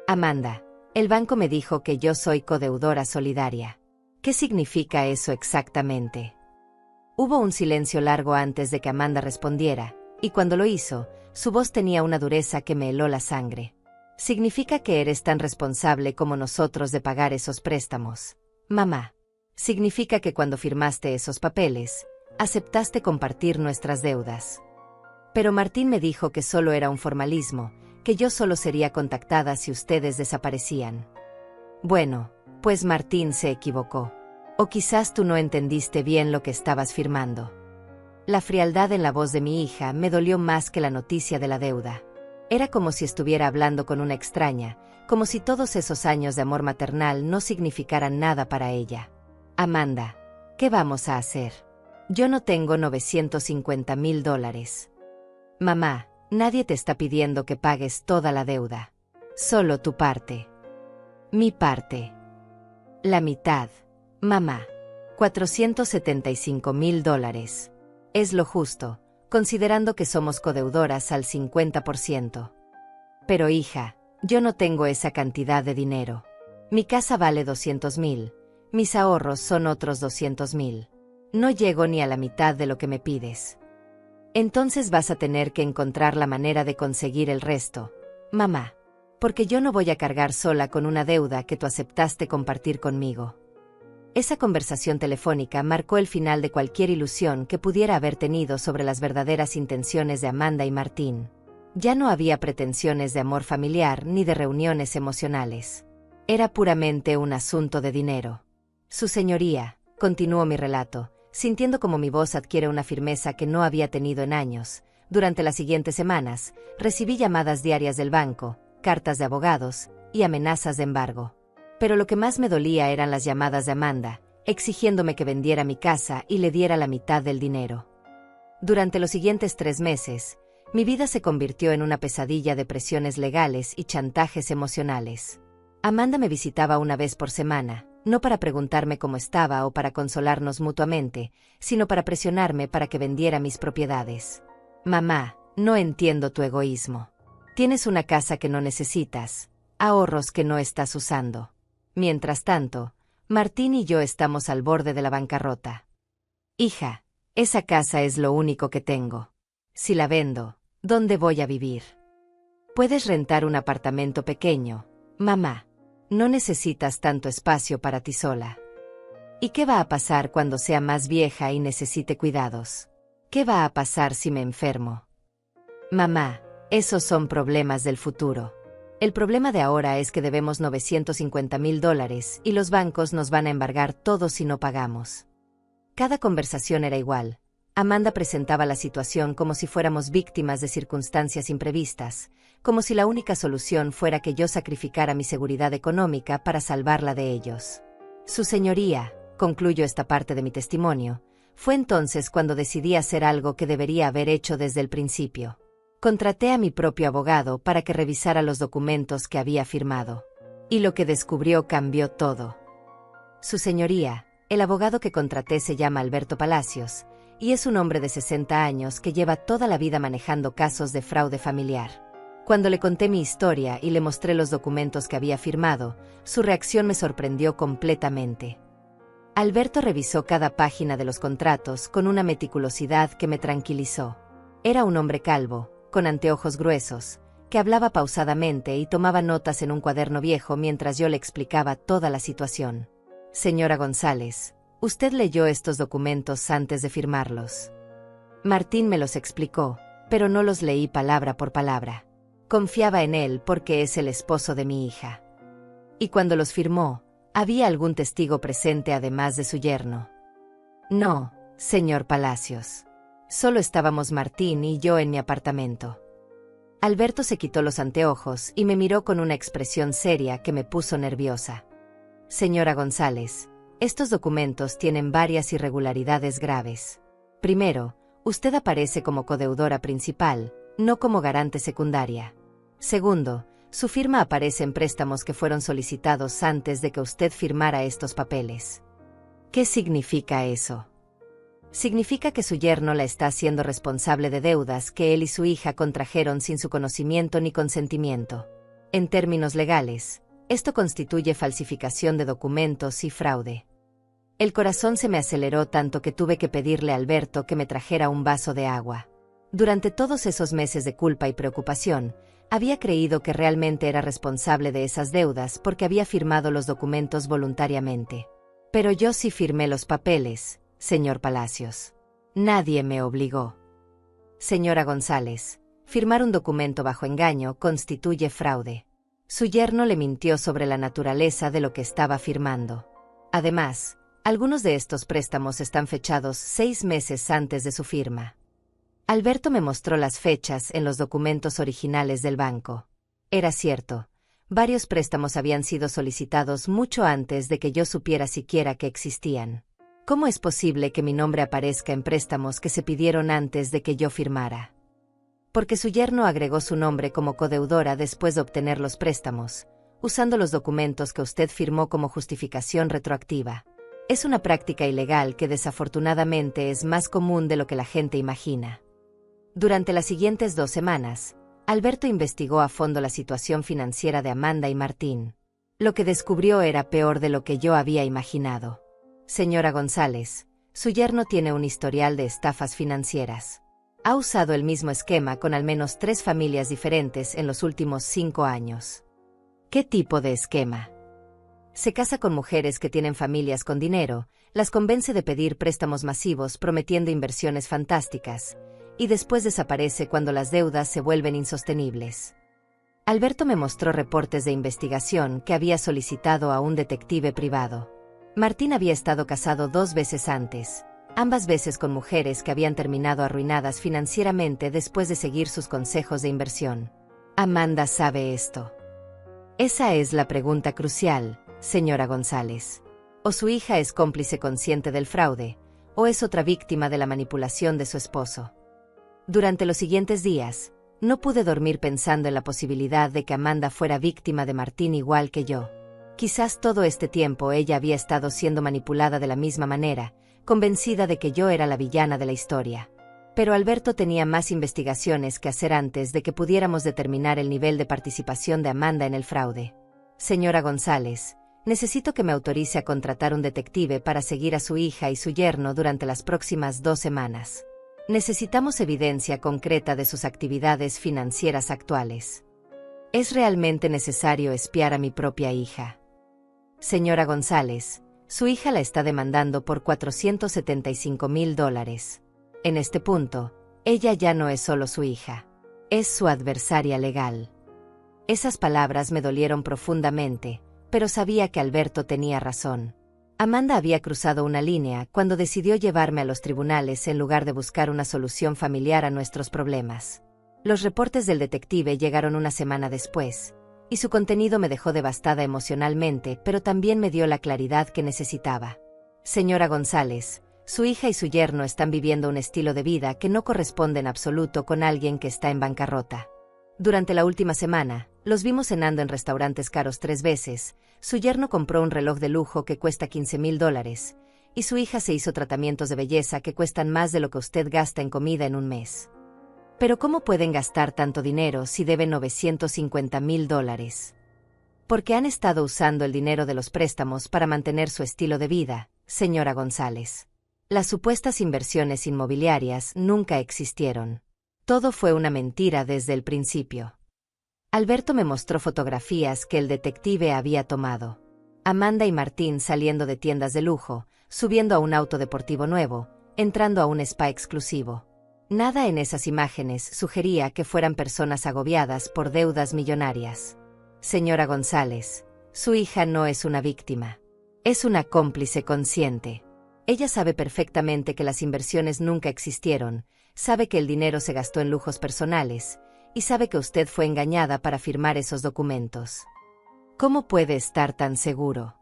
Amanda, el banco me dijo que yo soy codeudora solidaria. ¿Qué significa eso exactamente? Hubo un silencio largo antes de que Amanda respondiera, y cuando lo hizo, su voz tenía una dureza que me heló la sangre. Significa que eres tan responsable como nosotros de pagar esos préstamos. Mamá, significa que cuando firmaste esos papeles, aceptaste compartir nuestras deudas. Pero Martín me dijo que solo era un formalismo, que yo solo sería contactada si ustedes desaparecían. Bueno, pues Martín se equivocó. O quizás tú no entendiste bien lo que estabas firmando. La frialdad en la voz de mi hija me dolió más que la noticia de la deuda. Era como si estuviera hablando con una extraña, como si todos esos años de amor maternal no significaran nada para ella. Amanda, ¿qué vamos a hacer? Yo no tengo $950,000. Mamá, nadie te está pidiendo que pagues toda la deuda. Solo tu parte. Mi parte. La mitad. Mamá. $475,000. Es lo justo, considerando que somos codeudoras al 50%. Pero hija, yo no tengo esa cantidad de dinero. Mi casa vale $200,000, mis ahorros son otros $200,000. No llego ni a la mitad de lo que me pides. Entonces vas a tener que encontrar la manera de conseguir el resto, mamá. Porque yo no voy a cargar sola con una deuda que tú aceptaste compartir conmigo. Esa conversación telefónica marcó el final de cualquier ilusión que pudiera haber tenido sobre las verdaderas intenciones de Amanda y Martín. Ya no había pretensiones de amor familiar ni de reuniones emocionales. Era puramente un asunto de dinero. Su señoría, continuó mi relato, sintiendo como mi voz adquiere una firmeza que no había tenido en años. Durante las siguientes semanas, recibí llamadas diarias del banco, cartas de abogados y amenazas de embargo. Pero lo que más me dolía eran las llamadas de Amanda, exigiéndome que vendiera mi casa y le diera la mitad del dinero. Durante los siguientes 3 meses, mi vida se convirtió en una pesadilla de presiones legales y chantajes emocionales. Amanda me visitaba una vez por semana, no para preguntarme cómo estaba o para consolarnos mutuamente, sino para presionarme para que vendiera mis propiedades. Mamá, no entiendo tu egoísmo. Tienes una casa que no necesitas, ahorros que no estás usando. Mientras tanto, Martín y yo estamos al borde de la bancarrota. Hija, esa casa es lo único que tengo. Si la vendo, ¿dónde voy a vivir? Puedes rentar un apartamento pequeño, mamá. No necesitas tanto espacio para ti sola. ¿Y qué va a pasar cuando sea más vieja y necesite cuidados? ¿Qué va a pasar si me enfermo? Mamá, esos son problemas del futuro. El problema de ahora es que debemos $950,000 y los bancos nos van a embargar todo si no pagamos. Cada conversación era igual. Amanda presentaba la situación como si fuéramos víctimas de circunstancias imprevistas, como si la única solución fuera que yo sacrificara mi seguridad económica para salvarla de ellos. Su señoría, concluyo esta parte de mi testimonio, fue entonces cuando decidí hacer algo que debería haber hecho desde el principio. Contraté a mi propio abogado para que revisara los documentos que había firmado. Y lo que descubrió cambió todo. Su señoría, el abogado que contraté se llama Alberto Palacios, y es un hombre de 60 años que lleva toda la vida manejando casos de fraude familiar. Cuando le conté mi historia y le mostré los documentos que había firmado, su reacción me sorprendió completamente. Alberto revisó cada página de los contratos con una meticulosidad que me tranquilizó. Era un hombre calvo, con anteojos gruesos, que hablaba pausadamente y tomaba notas en un cuaderno viejo mientras yo le explicaba toda la situación. Señora González, usted leyó estos documentos antes de firmarlos. Martín me los explicó, pero no los leí palabra por palabra. Confiaba en él porque es el esposo de mi hija. Y cuando los firmó, ¿había algún testigo presente además de su yerno? No, señor Palacios. Solo estábamos Martín y yo en mi apartamento. Alberto se quitó los anteojos y me miró con una expresión seria que me puso nerviosa. Señora González, estos documentos tienen varias irregularidades graves. Primero, usted aparece como codeudora principal, no como garante secundaria. Segundo, su firma aparece en préstamos que fueron solicitados antes de que usted firmara estos papeles. ¿Qué significa eso? Significa que su yerno la está haciendo responsable de deudas que él y su hija contrajeron sin su conocimiento ni consentimiento. En términos legales, esto constituye falsificación de documentos y fraude. El corazón se me aceleró tanto que tuve que pedirle a Alberto que me trajera un vaso de agua. Durante todos esos meses de culpa y preocupación, había creído que realmente era responsable de esas deudas porque había firmado los documentos voluntariamente. Pero yo sí firmé los papeles, señor Palacios. Nadie me obligó. Señora González, firmar un documento bajo engaño constituye fraude. Su yerno le mintió sobre la naturaleza de lo que estaba firmando. Además, algunos de estos préstamos están fechados 6 meses antes de su firma. Alberto me mostró las fechas en los documentos originales del banco. Era cierto, varios préstamos habían sido solicitados mucho antes de que yo supiera siquiera que existían. ¿Cómo es posible que mi nombre aparezca en préstamos que se pidieron antes de que yo firmara? Porque su yerno agregó su nombre como codeudora después de obtener los préstamos, usando los documentos que usted firmó como justificación retroactiva. Es una práctica ilegal que desafortunadamente es más común de lo que la gente imagina. Durante las siguientes 2 semanas, Alberto investigó a fondo la situación financiera de Amanda y Martín. Lo que descubrió era peor de lo que yo había imaginado. Señora González, su yerno tiene un historial de estafas financieras. Ha usado el mismo esquema con al menos 3 familias diferentes en los últimos 5 años. ¿Qué tipo de esquema? Se casa con mujeres que tienen familias con dinero, las convence de pedir préstamos masivos prometiendo inversiones fantásticas, y después desaparece cuando las deudas se vuelven insostenibles. Alberto me mostró reportes de investigación que había solicitado a un detective privado. Martín había estado casado 2 veces antes, ambas veces con mujeres que habían terminado arruinadas financieramente después de seguir sus consejos de inversión. ¿Amanda sabe esto? Esa es la pregunta crucial, señora González. O su hija es cómplice consciente del fraude, o es otra víctima de la manipulación de su esposo. Durante los siguientes días, no pude dormir pensando en la posibilidad de que Amanda fuera víctima de Martín igual que yo. Quizás todo este tiempo ella había estado siendo manipulada de la misma manera, convencida de que yo era la villana de la historia. Pero Alberto tenía más investigaciones que hacer antes de que pudiéramos determinar el nivel de participación de Amanda en el fraude. Señora González, necesito que me autorice a contratar un detective para seguir a su hija y su yerno durante las próximas 2 semanas. Necesitamos evidencia concreta de sus actividades financieras actuales. ¿Es realmente necesario espiar a mi propia hija? Señora González, su hija la está demandando por $475,000. En este punto, ella ya no es solo su hija. Es su adversaria legal. Esas palabras me dolieron profundamente, pero sabía que Alberto tenía razón. Amanda había cruzado una línea cuando decidió llevarme a los tribunales en lugar de buscar una solución familiar a nuestros problemas. Los reportes del detective llegaron una semana después, y su contenido me dejó devastada emocionalmente, pero también me dio la claridad que necesitaba. Señora González, su hija y su yerno están viviendo un estilo de vida que no corresponde en absoluto con alguien que está en bancarrota. Durante la última semana, los vimos cenando en restaurantes caros 3 veces, su yerno compró un reloj de lujo que cuesta $15,000, y su hija se hizo tratamientos de belleza que cuestan más de lo que usted gasta en comida en un mes. Pero ¿cómo pueden gastar tanto dinero si deben $950,000? Porque han estado usando el dinero de los préstamos para mantener su estilo de vida, señora González. Las supuestas inversiones inmobiliarias nunca existieron. Todo fue una mentira desde el principio. Alberto me mostró fotografías que el detective había tomado. Amanda y Martín saliendo de tiendas de lujo, subiendo a un auto deportivo nuevo, entrando a un spa exclusivo. Nada en esas imágenes sugería que fueran personas agobiadas por deudas millonarias. Señora González, su hija no es una víctima. Es una cómplice consciente. Ella sabe perfectamente que las inversiones nunca existieron, sabe que el dinero se gastó en lujos personales, y sabe que usted fue engañada para firmar esos documentos. ¿Cómo puede estar tan seguro?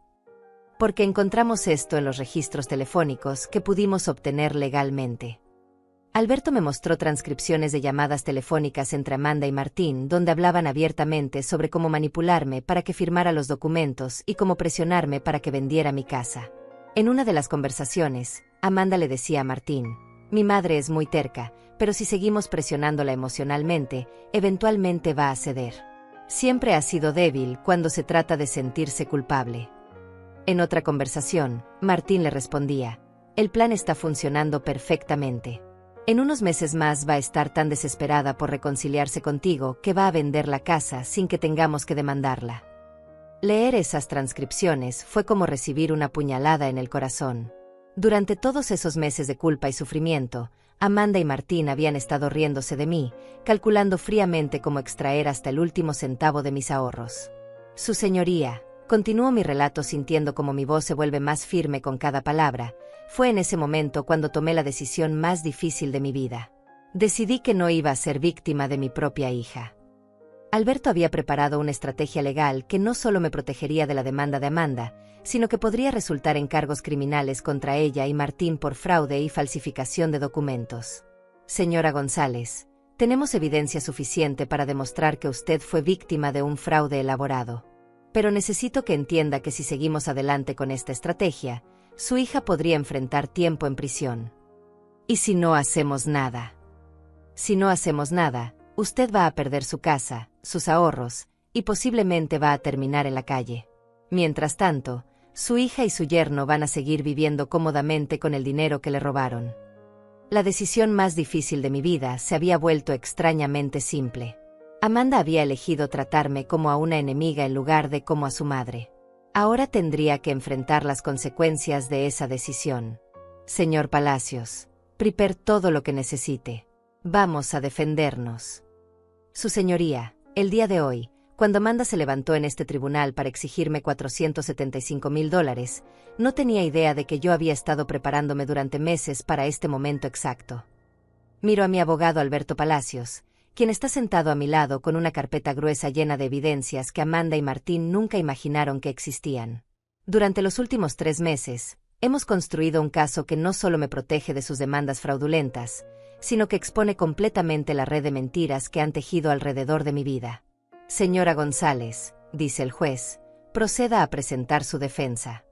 Porque encontramos esto en los registros telefónicos que pudimos obtener legalmente. Alberto me mostró transcripciones de llamadas telefónicas entre Amanda y Martín donde hablaban abiertamente sobre cómo manipularme para que firmara los documentos y cómo presionarme para que vendiera mi casa. En una de las conversaciones, Amanda le decía a Martín: mi madre es muy terca, pero si seguimos presionándola emocionalmente, eventualmente va a ceder. Siempre ha sido débil cuando se trata de sentirse culpable. En otra conversación, Martín le respondía: el plan está funcionando perfectamente. En unos meses más va a estar tan desesperada por reconciliarse contigo que va a vender la casa sin que tengamos que demandarla. Leer esas transcripciones fue como recibir una puñalada en el corazón. Durante todos esos meses de culpa y sufrimiento, Amanda y Martín habían estado riéndose de mí, calculando fríamente cómo extraer hasta el último centavo de mis ahorros. Su señoría, continuó mi relato sintiendo como mi voz se vuelve más firme con cada palabra, fue en ese momento cuando tomé la decisión más difícil de mi vida. Decidí que no iba a ser víctima de mi propia hija. Alberto había preparado una estrategia legal que no solo me protegería de la demanda de Amanda, sino que podría resultar en cargos criminales contra ella y Martín por fraude y falsificación de documentos. Señora González, tenemos evidencia suficiente para demostrar que usted fue víctima de un fraude elaborado. Pero necesito que entienda que si seguimos adelante con esta estrategia, su hija podría enfrentar tiempo en prisión. ¿Y si no hacemos nada? Si no hacemos nada, usted va a perder su casa, sus ahorros, y posiblemente va a terminar en la calle. Mientras tanto, su hija y su yerno van a seguir viviendo cómodamente con el dinero que le robaron. La decisión más difícil de mi vida se había vuelto extrañamente simple. Amanda había elegido tratarme como a una enemiga en lugar de como a su madre. Ahora tendría que enfrentar las consecuencias de esa decisión. Señor Palacios, prepare todo lo que necesite. Vamos a defendernos. Su señoría, el día de hoy, cuando Amanda se levantó en este tribunal para exigirme $475,000, no tenía idea de que yo había estado preparándome durante meses para este momento exacto. Miro a mi abogado Alberto Palacios, quien está sentado a mi lado con una carpeta gruesa llena de evidencias que Amanda y Martín nunca imaginaron que existían. Durante los últimos 3 meses, hemos construido un caso que no solo me protege de sus demandas fraudulentas, sino que expone completamente la red de mentiras que han tejido alrededor de mi vida. Señora González, dice el juez, Proceda a presentar su defensa.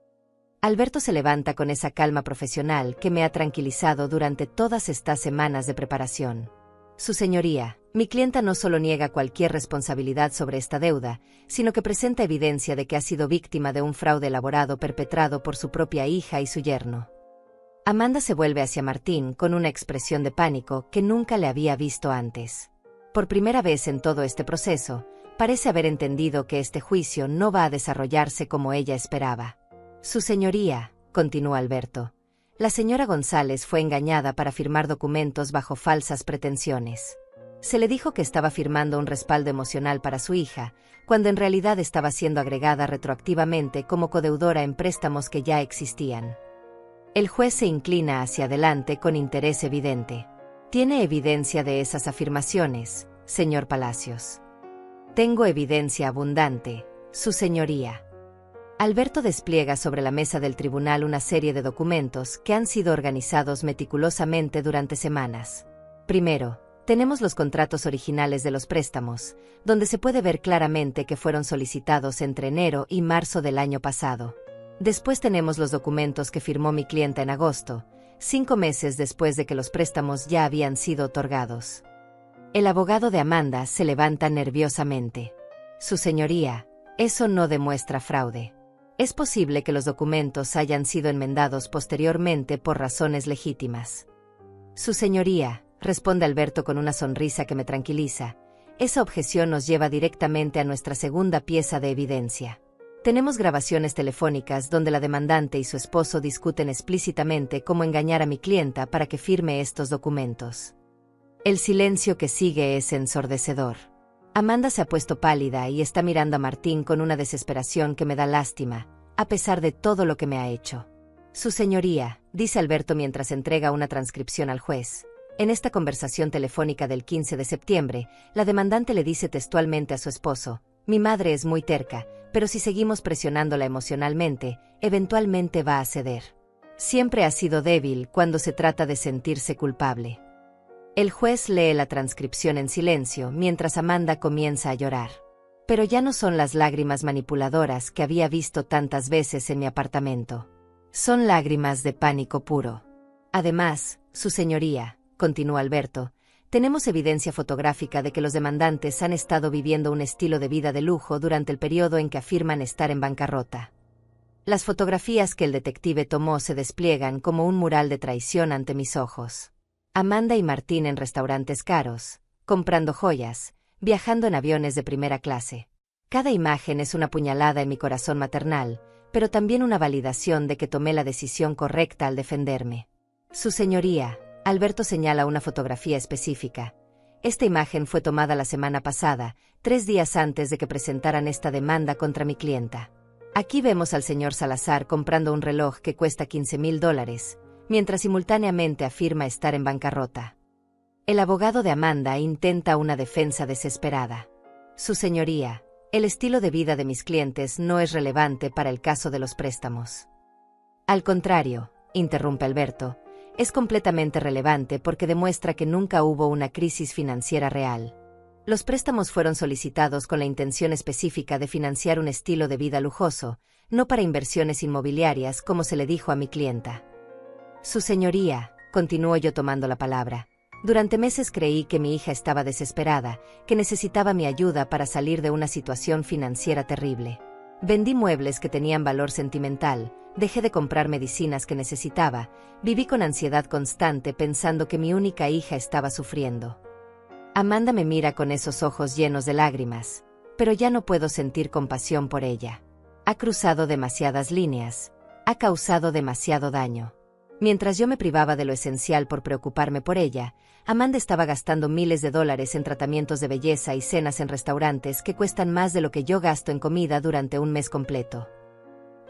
Alberto se levanta con esa calma profesional que me ha tranquilizado durante todas estas semanas de preparación. Su señoría, mi clienta no solo niega cualquier responsabilidad sobre esta deuda, sino que presenta evidencia de que ha sido víctima de un fraude elaborado perpetrado por su propia hija y su yerno. Amanda se vuelve hacia Martín con una expresión de pánico que nunca le había visto antes. Por primera vez en todo este proceso, parece haber entendido que este juicio no va a desarrollarse como ella esperaba. Su señoría, continúa Alberto, la señora González fue engañada para firmar documentos bajo falsas pretensiones. Se le dijo que estaba firmando un respaldo emocional para su hija, cuando en realidad estaba siendo agregada retroactivamente como codeudora en préstamos que ya existían. El juez se inclina hacia adelante con interés evidente. ¿Tiene evidencia de esas afirmaciones, señor Palacios? Tengo evidencia abundante, su señoría. Alberto despliega sobre la mesa del tribunal una serie de documentos que han sido organizados meticulosamente durante semanas. Primero, tenemos los contratos originales de los préstamos, donde se puede ver claramente que fueron solicitados entre enero y marzo del año pasado. Después tenemos los documentos que firmó mi clienta en agosto, 5 meses después de que los préstamos ya habían sido otorgados. El abogado de Amanda se levanta nerviosamente. Su señoría, eso no demuestra fraude. Es posible que los documentos hayan sido enmendados posteriormente por razones legítimas. Su señoría, responde Alberto con una sonrisa que me tranquiliza, esa objeción nos lleva directamente a nuestra segunda pieza de evidencia. Tenemos grabaciones telefónicas donde la demandante y su esposo discuten explícitamente cómo engañar a mi clienta para que firme estos documentos. El silencio que sigue es ensordecedor. Amanda se ha puesto pálida y está mirando a Martín con una desesperación que me da lástima, a pesar de todo lo que me ha hecho. Su señoría, dice Alberto mientras entrega una transcripción al juez. En esta conversación telefónica del 15 de septiembre, la demandante le dice textualmente a su esposo: mi madre es muy terca, pero si seguimos presionándola emocionalmente, eventualmente va a ceder. Siempre ha sido débil cuando se trata de sentirse culpable. El juez lee la transcripción en silencio mientras Amanda comienza a llorar. Pero ya no son las lágrimas manipuladoras que había visto tantas veces en mi apartamento. Son lágrimas de pánico puro. Además, su señoría, continúa Alberto, tenemos evidencia fotográfica de que los demandantes han estado viviendo un estilo de vida de lujo durante el periodo en que afirman estar en bancarrota. Las fotografías que el detective tomó se despliegan como un mural de traición ante mis ojos. Amanda y Martín en restaurantes caros, comprando joyas, viajando en aviones de primera clase. Cada imagen es una puñalada en mi corazón maternal, pero también una validación de que tomé la decisión correcta al defenderme. Su señoría, Alberto señala una fotografía específica. Esta imagen fue tomada la semana pasada, 3 días antes de que presentaran esta demanda contra mi clienta. Aquí vemos al señor Salazar comprando un reloj que cuesta $15,000, mientras simultáneamente afirma estar en bancarrota. El abogado de Amanda intenta una defensa desesperada. Su señoría, el estilo de vida de mis clientes no es relevante para el caso de los préstamos. Al contrario, interrumpe Alberto, es completamente relevante porque demuestra que nunca hubo una crisis financiera real. Los préstamos fueron solicitados con la intención específica de financiar un estilo de vida lujoso, no para inversiones inmobiliarias como se le dijo a mi clienta. Su señoría, continuó yo tomando la palabra, durante meses creí que mi hija estaba desesperada, que necesitaba mi ayuda para salir de una situación financiera terrible. Vendí muebles que tenían valor sentimental, dejé de comprar medicinas que necesitaba, viví con ansiedad constante pensando que mi única hija estaba sufriendo. Amanda me mira con esos ojos llenos de lágrimas, pero ya no puedo sentir compasión por ella. Ha cruzado demasiadas líneas, ha causado demasiado daño. Mientras yo me privaba de lo esencial por preocuparme por ella, Amanda estaba gastando miles de dólares en tratamientos de belleza y cenas en restaurantes que cuestan más de lo que yo gasto en comida durante un mes completo.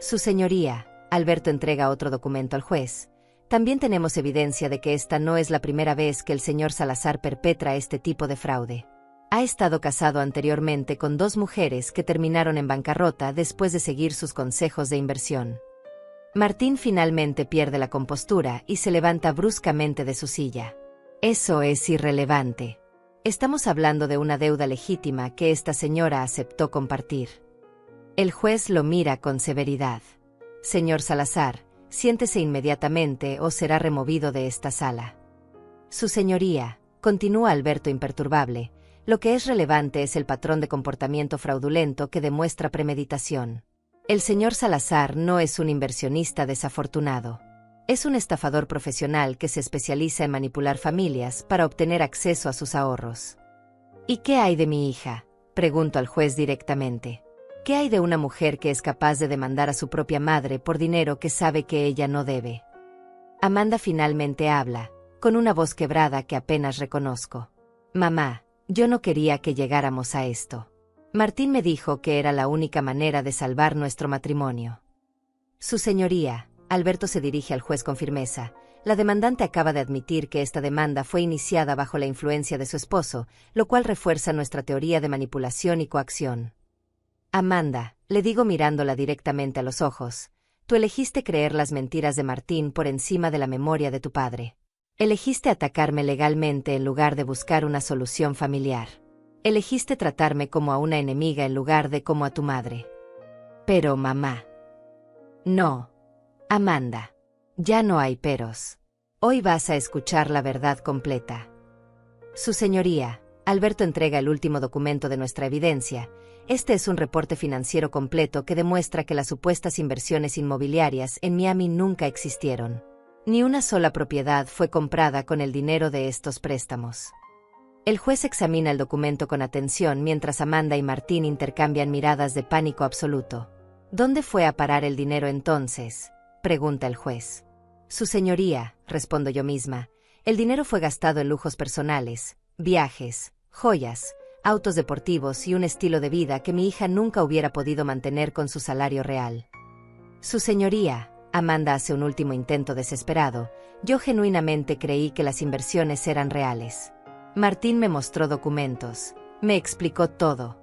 Su señoría, Alberto entrega otro documento al juez. También tenemos evidencia de que esta no es la primera vez que el señor Salazar perpetra este tipo de fraude. Ha estado casado anteriormente con 2 mujeres que terminaron en bancarrota después de seguir sus consejos de inversión. Martín finalmente pierde la compostura y se levanta bruscamente de su silla. Eso es irrelevante. Estamos hablando de una deuda legítima que esta señora aceptó compartir. El juez lo mira con severidad. Señor Salazar, siéntese inmediatamente o será removido de esta sala. Su señoría, continúa Alberto imperturbable, lo que es relevante es el patrón de comportamiento fraudulento que demuestra premeditación. El señor Salazar no es un inversionista desafortunado. Es un estafador profesional que se especializa en manipular familias para obtener acceso a sus ahorros. ¿Y qué hay de mi hija?, pregunto al juez directamente. ¿Qué hay de una mujer que es capaz de demandar a su propia madre por dinero que sabe que ella no debe? Amanda finalmente habla, con una voz quebrada que apenas reconozco. Mamá, yo no quería que llegáramos a esto. Martín me dijo que era la única manera de salvar nuestro matrimonio. Su señoría, Alberto se dirige al juez con firmeza. La demandante acaba de admitir que esta demanda fue iniciada bajo la influencia de su esposo, lo cual refuerza nuestra teoría de manipulación y coacción. Amanda, le digo mirándola directamente a los ojos, tú elegiste creer las mentiras de Martín por encima de la memoria de tu padre. Elegiste atacarme legalmente en lugar de buscar una solución familiar. Elegiste tratarme como a una enemiga en lugar de como a tu madre. Pero mamá. No. Amanda. Ya no hay peros. Hoy vas a escuchar la verdad completa. Su señoría, Alberto entrega el último documento de nuestra evidencia. Este es un reporte financiero completo que demuestra que las supuestas inversiones inmobiliarias en Miami nunca existieron. Ni una sola propiedad fue comprada con el dinero de estos préstamos. El juez examina el documento con atención mientras Amanda y Martín intercambian miradas de pánico absoluto. ¿Dónde fue a parar el dinero entonces?, pregunta el juez. Su señoría, respondo yo misma, el dinero fue gastado en lujos personales, viajes, joyas, autos deportivos y un estilo de vida que mi hija nunca hubiera podido mantener con su salario real. Su señoría, Amanda hace un último intento desesperado, yo genuinamente creí que las inversiones eran reales. Martín me mostró documentos, me explicó todo.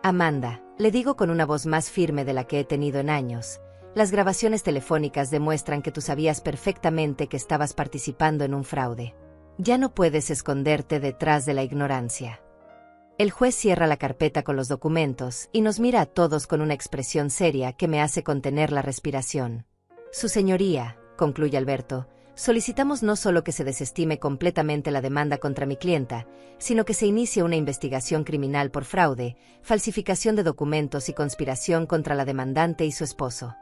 Amanda, le digo con una voz más firme de la que he tenido en años, las grabaciones telefónicas demuestran que tú sabías perfectamente que estabas participando en un fraude. Ya no puedes esconderte detrás de la ignorancia. El juez cierra la carpeta con los documentos y nos mira a todos con una expresión seria que me hace contener la respiración. Su señoría, concluye Alberto, solicitamos no solo que se desestime completamente la demanda contra mi clienta, sino que se inicie una investigación criminal por fraude, falsificación de documentos y conspiración contra la demandante y su esposo.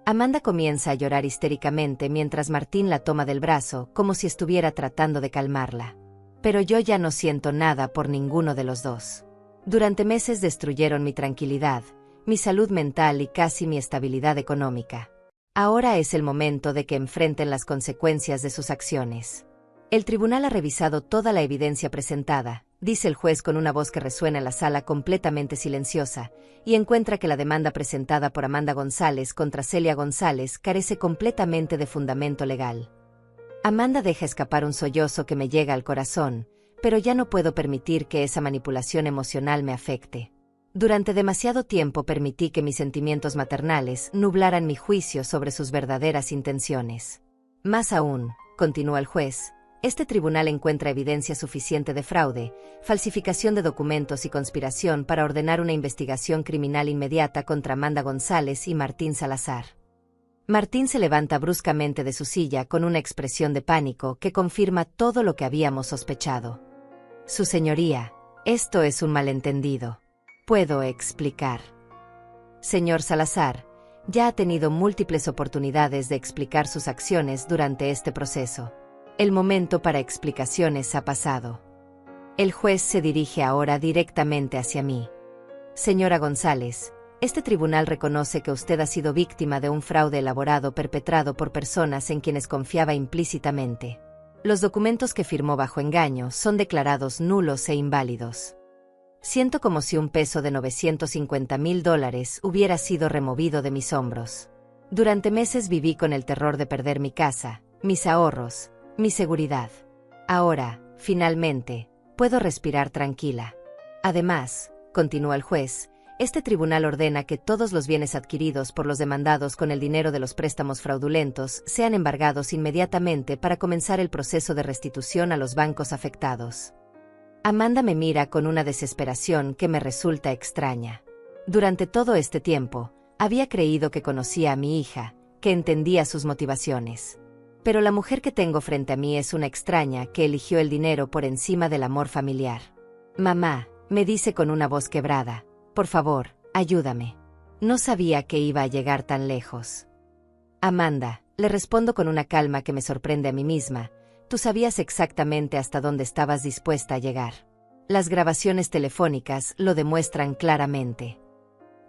Amanda comienza a llorar histéricamente mientras Martín la toma del brazo como si estuviera tratando de calmarla. Pero yo ya no siento nada por ninguno de los dos. Durante meses destruyeron mi tranquilidad, mi salud mental y casi mi estabilidad económica. Ahora es el momento de que enfrenten las consecuencias de sus acciones. El tribunal ha revisado toda la evidencia presentada, dice el juez con una voz que resuena en la sala completamente silenciosa, y encuentra que la demanda presentada por Amanda González contra Celia González carece completamente de fundamento legal. Amanda deja escapar un sollozo que me llega al corazón, pero ya no puedo permitir que esa manipulación emocional me afecte. Durante demasiado tiempo permití que mis sentimientos maternales nublaran mi juicio sobre sus verdaderas intenciones. Más aún, continúa el juez, este tribunal encuentra evidencia suficiente de fraude, falsificación de documentos y conspiración para ordenar una investigación criminal inmediata contra Amanda González y Martín Salazar. Martín se levanta bruscamente de su silla con una expresión de pánico que confirma todo lo que habíamos sospechado. Su señoría, esto es un malentendido. Puedo explicar. Señor Salazar, ya ha tenido múltiples oportunidades de explicar sus acciones durante este proceso. El momento para explicaciones ha pasado. El juez se dirige ahora directamente hacia mí. Señora González, este tribunal reconoce que usted ha sido víctima de un fraude elaborado perpetrado por personas en quienes confiaba implícitamente. Los documentos que firmó bajo engaño son declarados nulos e inválidos. Siento como si un peso de $950,000 hubiera sido removido de mis hombros. Durante meses viví con el terror de perder mi casa, mis ahorros, mi seguridad. Ahora, finalmente, puedo respirar tranquila. Además, continúa el juez, este tribunal ordena que todos los bienes adquiridos por los demandados con el dinero de los préstamos fraudulentos sean embargados inmediatamente para comenzar el proceso de restitución a los bancos afectados. Amanda me mira con una desesperación que me resulta extraña. Durante todo este tiempo, había creído que conocía a mi hija, que entendía sus motivaciones. Pero la mujer que tengo frente a mí es una extraña que eligió el dinero por encima del amor familiar. Mamá, me dice con una voz quebrada, por favor, ayúdame. No sabía que iba a llegar tan lejos. Amanda, le respondo con una calma que me sorprende a mí misma, tú sabías exactamente hasta dónde estabas dispuesta a llegar. Las grabaciones telefónicas lo demuestran claramente.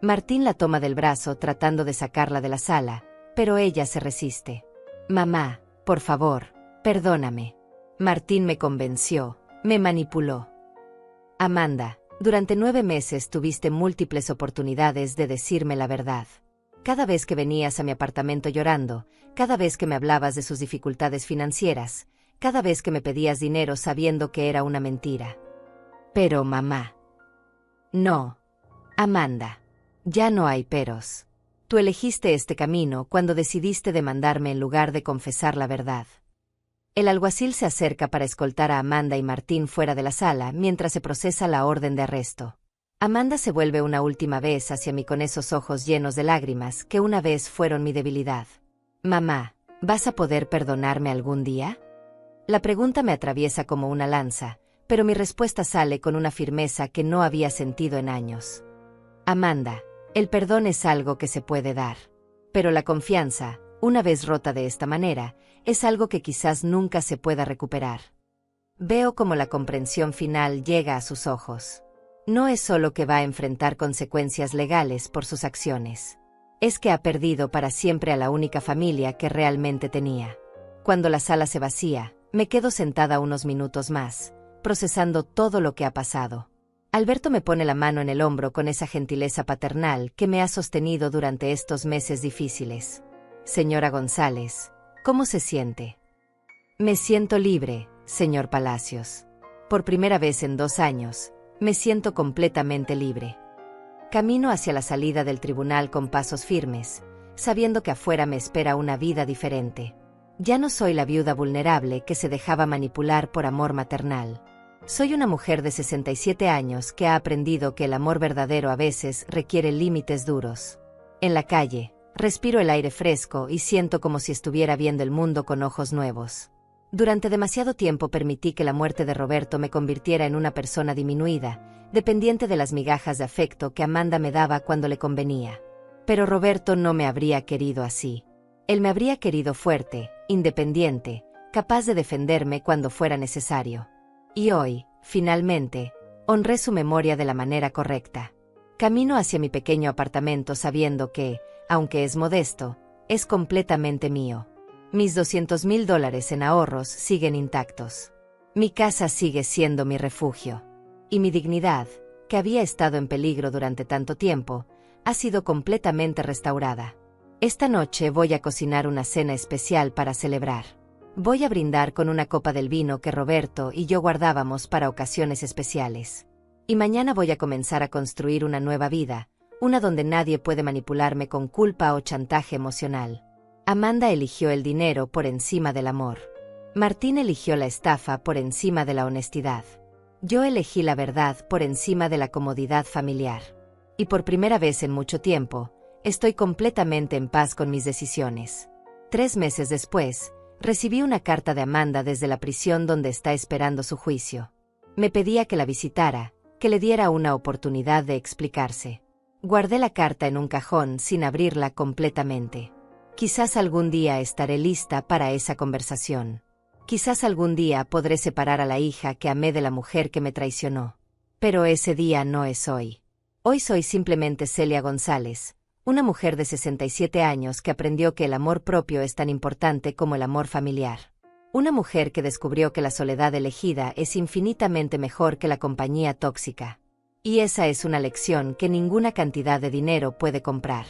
Martín la toma del brazo tratando de sacarla de la sala, pero ella se resiste. Mamá, por favor, perdóname. Martín me convenció, me manipuló. Amanda, durante 9 meses tuviste múltiples oportunidades de decirme la verdad. Cada vez que venías a mi apartamento llorando, cada vez que me hablabas de sus dificultades financieras, cada vez que me pedías dinero sabiendo que era una mentira. Pero mamá. No. Amanda. Ya no hay peros. Tú elegiste este camino cuando decidiste demandarme en lugar de confesar la verdad. El alguacil se acerca para escoltar a Amanda y Martín fuera de la sala mientras se procesa la orden de arresto. Amanda se vuelve una última vez hacia mí con esos ojos llenos de lágrimas que una vez fueron mi debilidad. Mamá, ¿vas a poder perdonarme algún día? La pregunta me atraviesa como una lanza, pero mi respuesta sale con una firmeza que no había sentido en años. Amanda, el perdón es algo que se puede dar. Pero la confianza, una vez rota de esta manera, es algo que quizás nunca se pueda recuperar. Veo como la comprensión final llega a sus ojos. No es solo que va a enfrentar consecuencias legales por sus acciones. Es que ha perdido para siempre a la única familia que realmente tenía. Cuando la sala se vacía, me quedo sentada unos minutos más, procesando todo lo que ha pasado. Alberto me pone la mano en el hombro con esa gentileza paternal que me ha sostenido durante estos meses difíciles. Señora González, ¿cómo se siente? Me siento libre, señor Palacios. Por primera vez en 2 años, me siento completamente libre. Camino hacia la salida del tribunal con pasos firmes, sabiendo que afuera me espera una vida diferente. Ya no soy la viuda vulnerable que se dejaba manipular por amor maternal. Soy una mujer de 67 años que ha aprendido que el amor verdadero a veces requiere límites duros. En la calle, respiro el aire fresco y siento como si estuviera viendo el mundo con ojos nuevos. Durante demasiado tiempo permití que la muerte de Roberto me convirtiera en una persona diminuida, dependiente de las migajas de afecto que Amanda me daba cuando le convenía. Pero Roberto no me habría querido así. Él me habría querido fuerte, independiente, capaz de defenderme cuando fuera necesario. Y hoy, finalmente, honré su memoria de la manera correcta. Camino hacia mi pequeño apartamento sabiendo que, aunque es modesto, es completamente mío. Mis $200,000 en ahorros siguen intactos. Mi casa sigue siendo mi refugio. Y mi dignidad, que había estado en peligro durante tanto tiempo, ha sido completamente restaurada. Esta noche voy a cocinar una cena especial para celebrar. Voy a brindar con una copa del vino que Roberto y yo guardábamos para ocasiones especiales. Y mañana voy a comenzar a construir una nueva vida, una donde nadie puede manipularme con culpa o chantaje emocional. Amanda eligió el dinero por encima del amor. Martín eligió la estafa por encima de la honestidad. Yo elegí la verdad por encima de la comodidad familiar. Y por primera vez en mucho tiempo, estoy completamente en paz con mis decisiones. 3 meses después, recibí una carta de Amanda desde la prisión donde está esperando su juicio. Me pedía que la visitara, que le diera una oportunidad de explicarse. Guardé la carta en un cajón sin abrirla completamente. Quizás algún día estaré lista para esa conversación. Quizás algún día podré separar a la hija que amé de la mujer que me traicionó. Pero ese día no es hoy. Hoy soy simplemente Celia González, una mujer de 67 años que aprendió que el amor propio es tan importante como el amor familiar. Una mujer que descubrió que la soledad elegida es infinitamente mejor que la compañía tóxica. Y esa es una lección que ninguna cantidad de dinero puede comprar.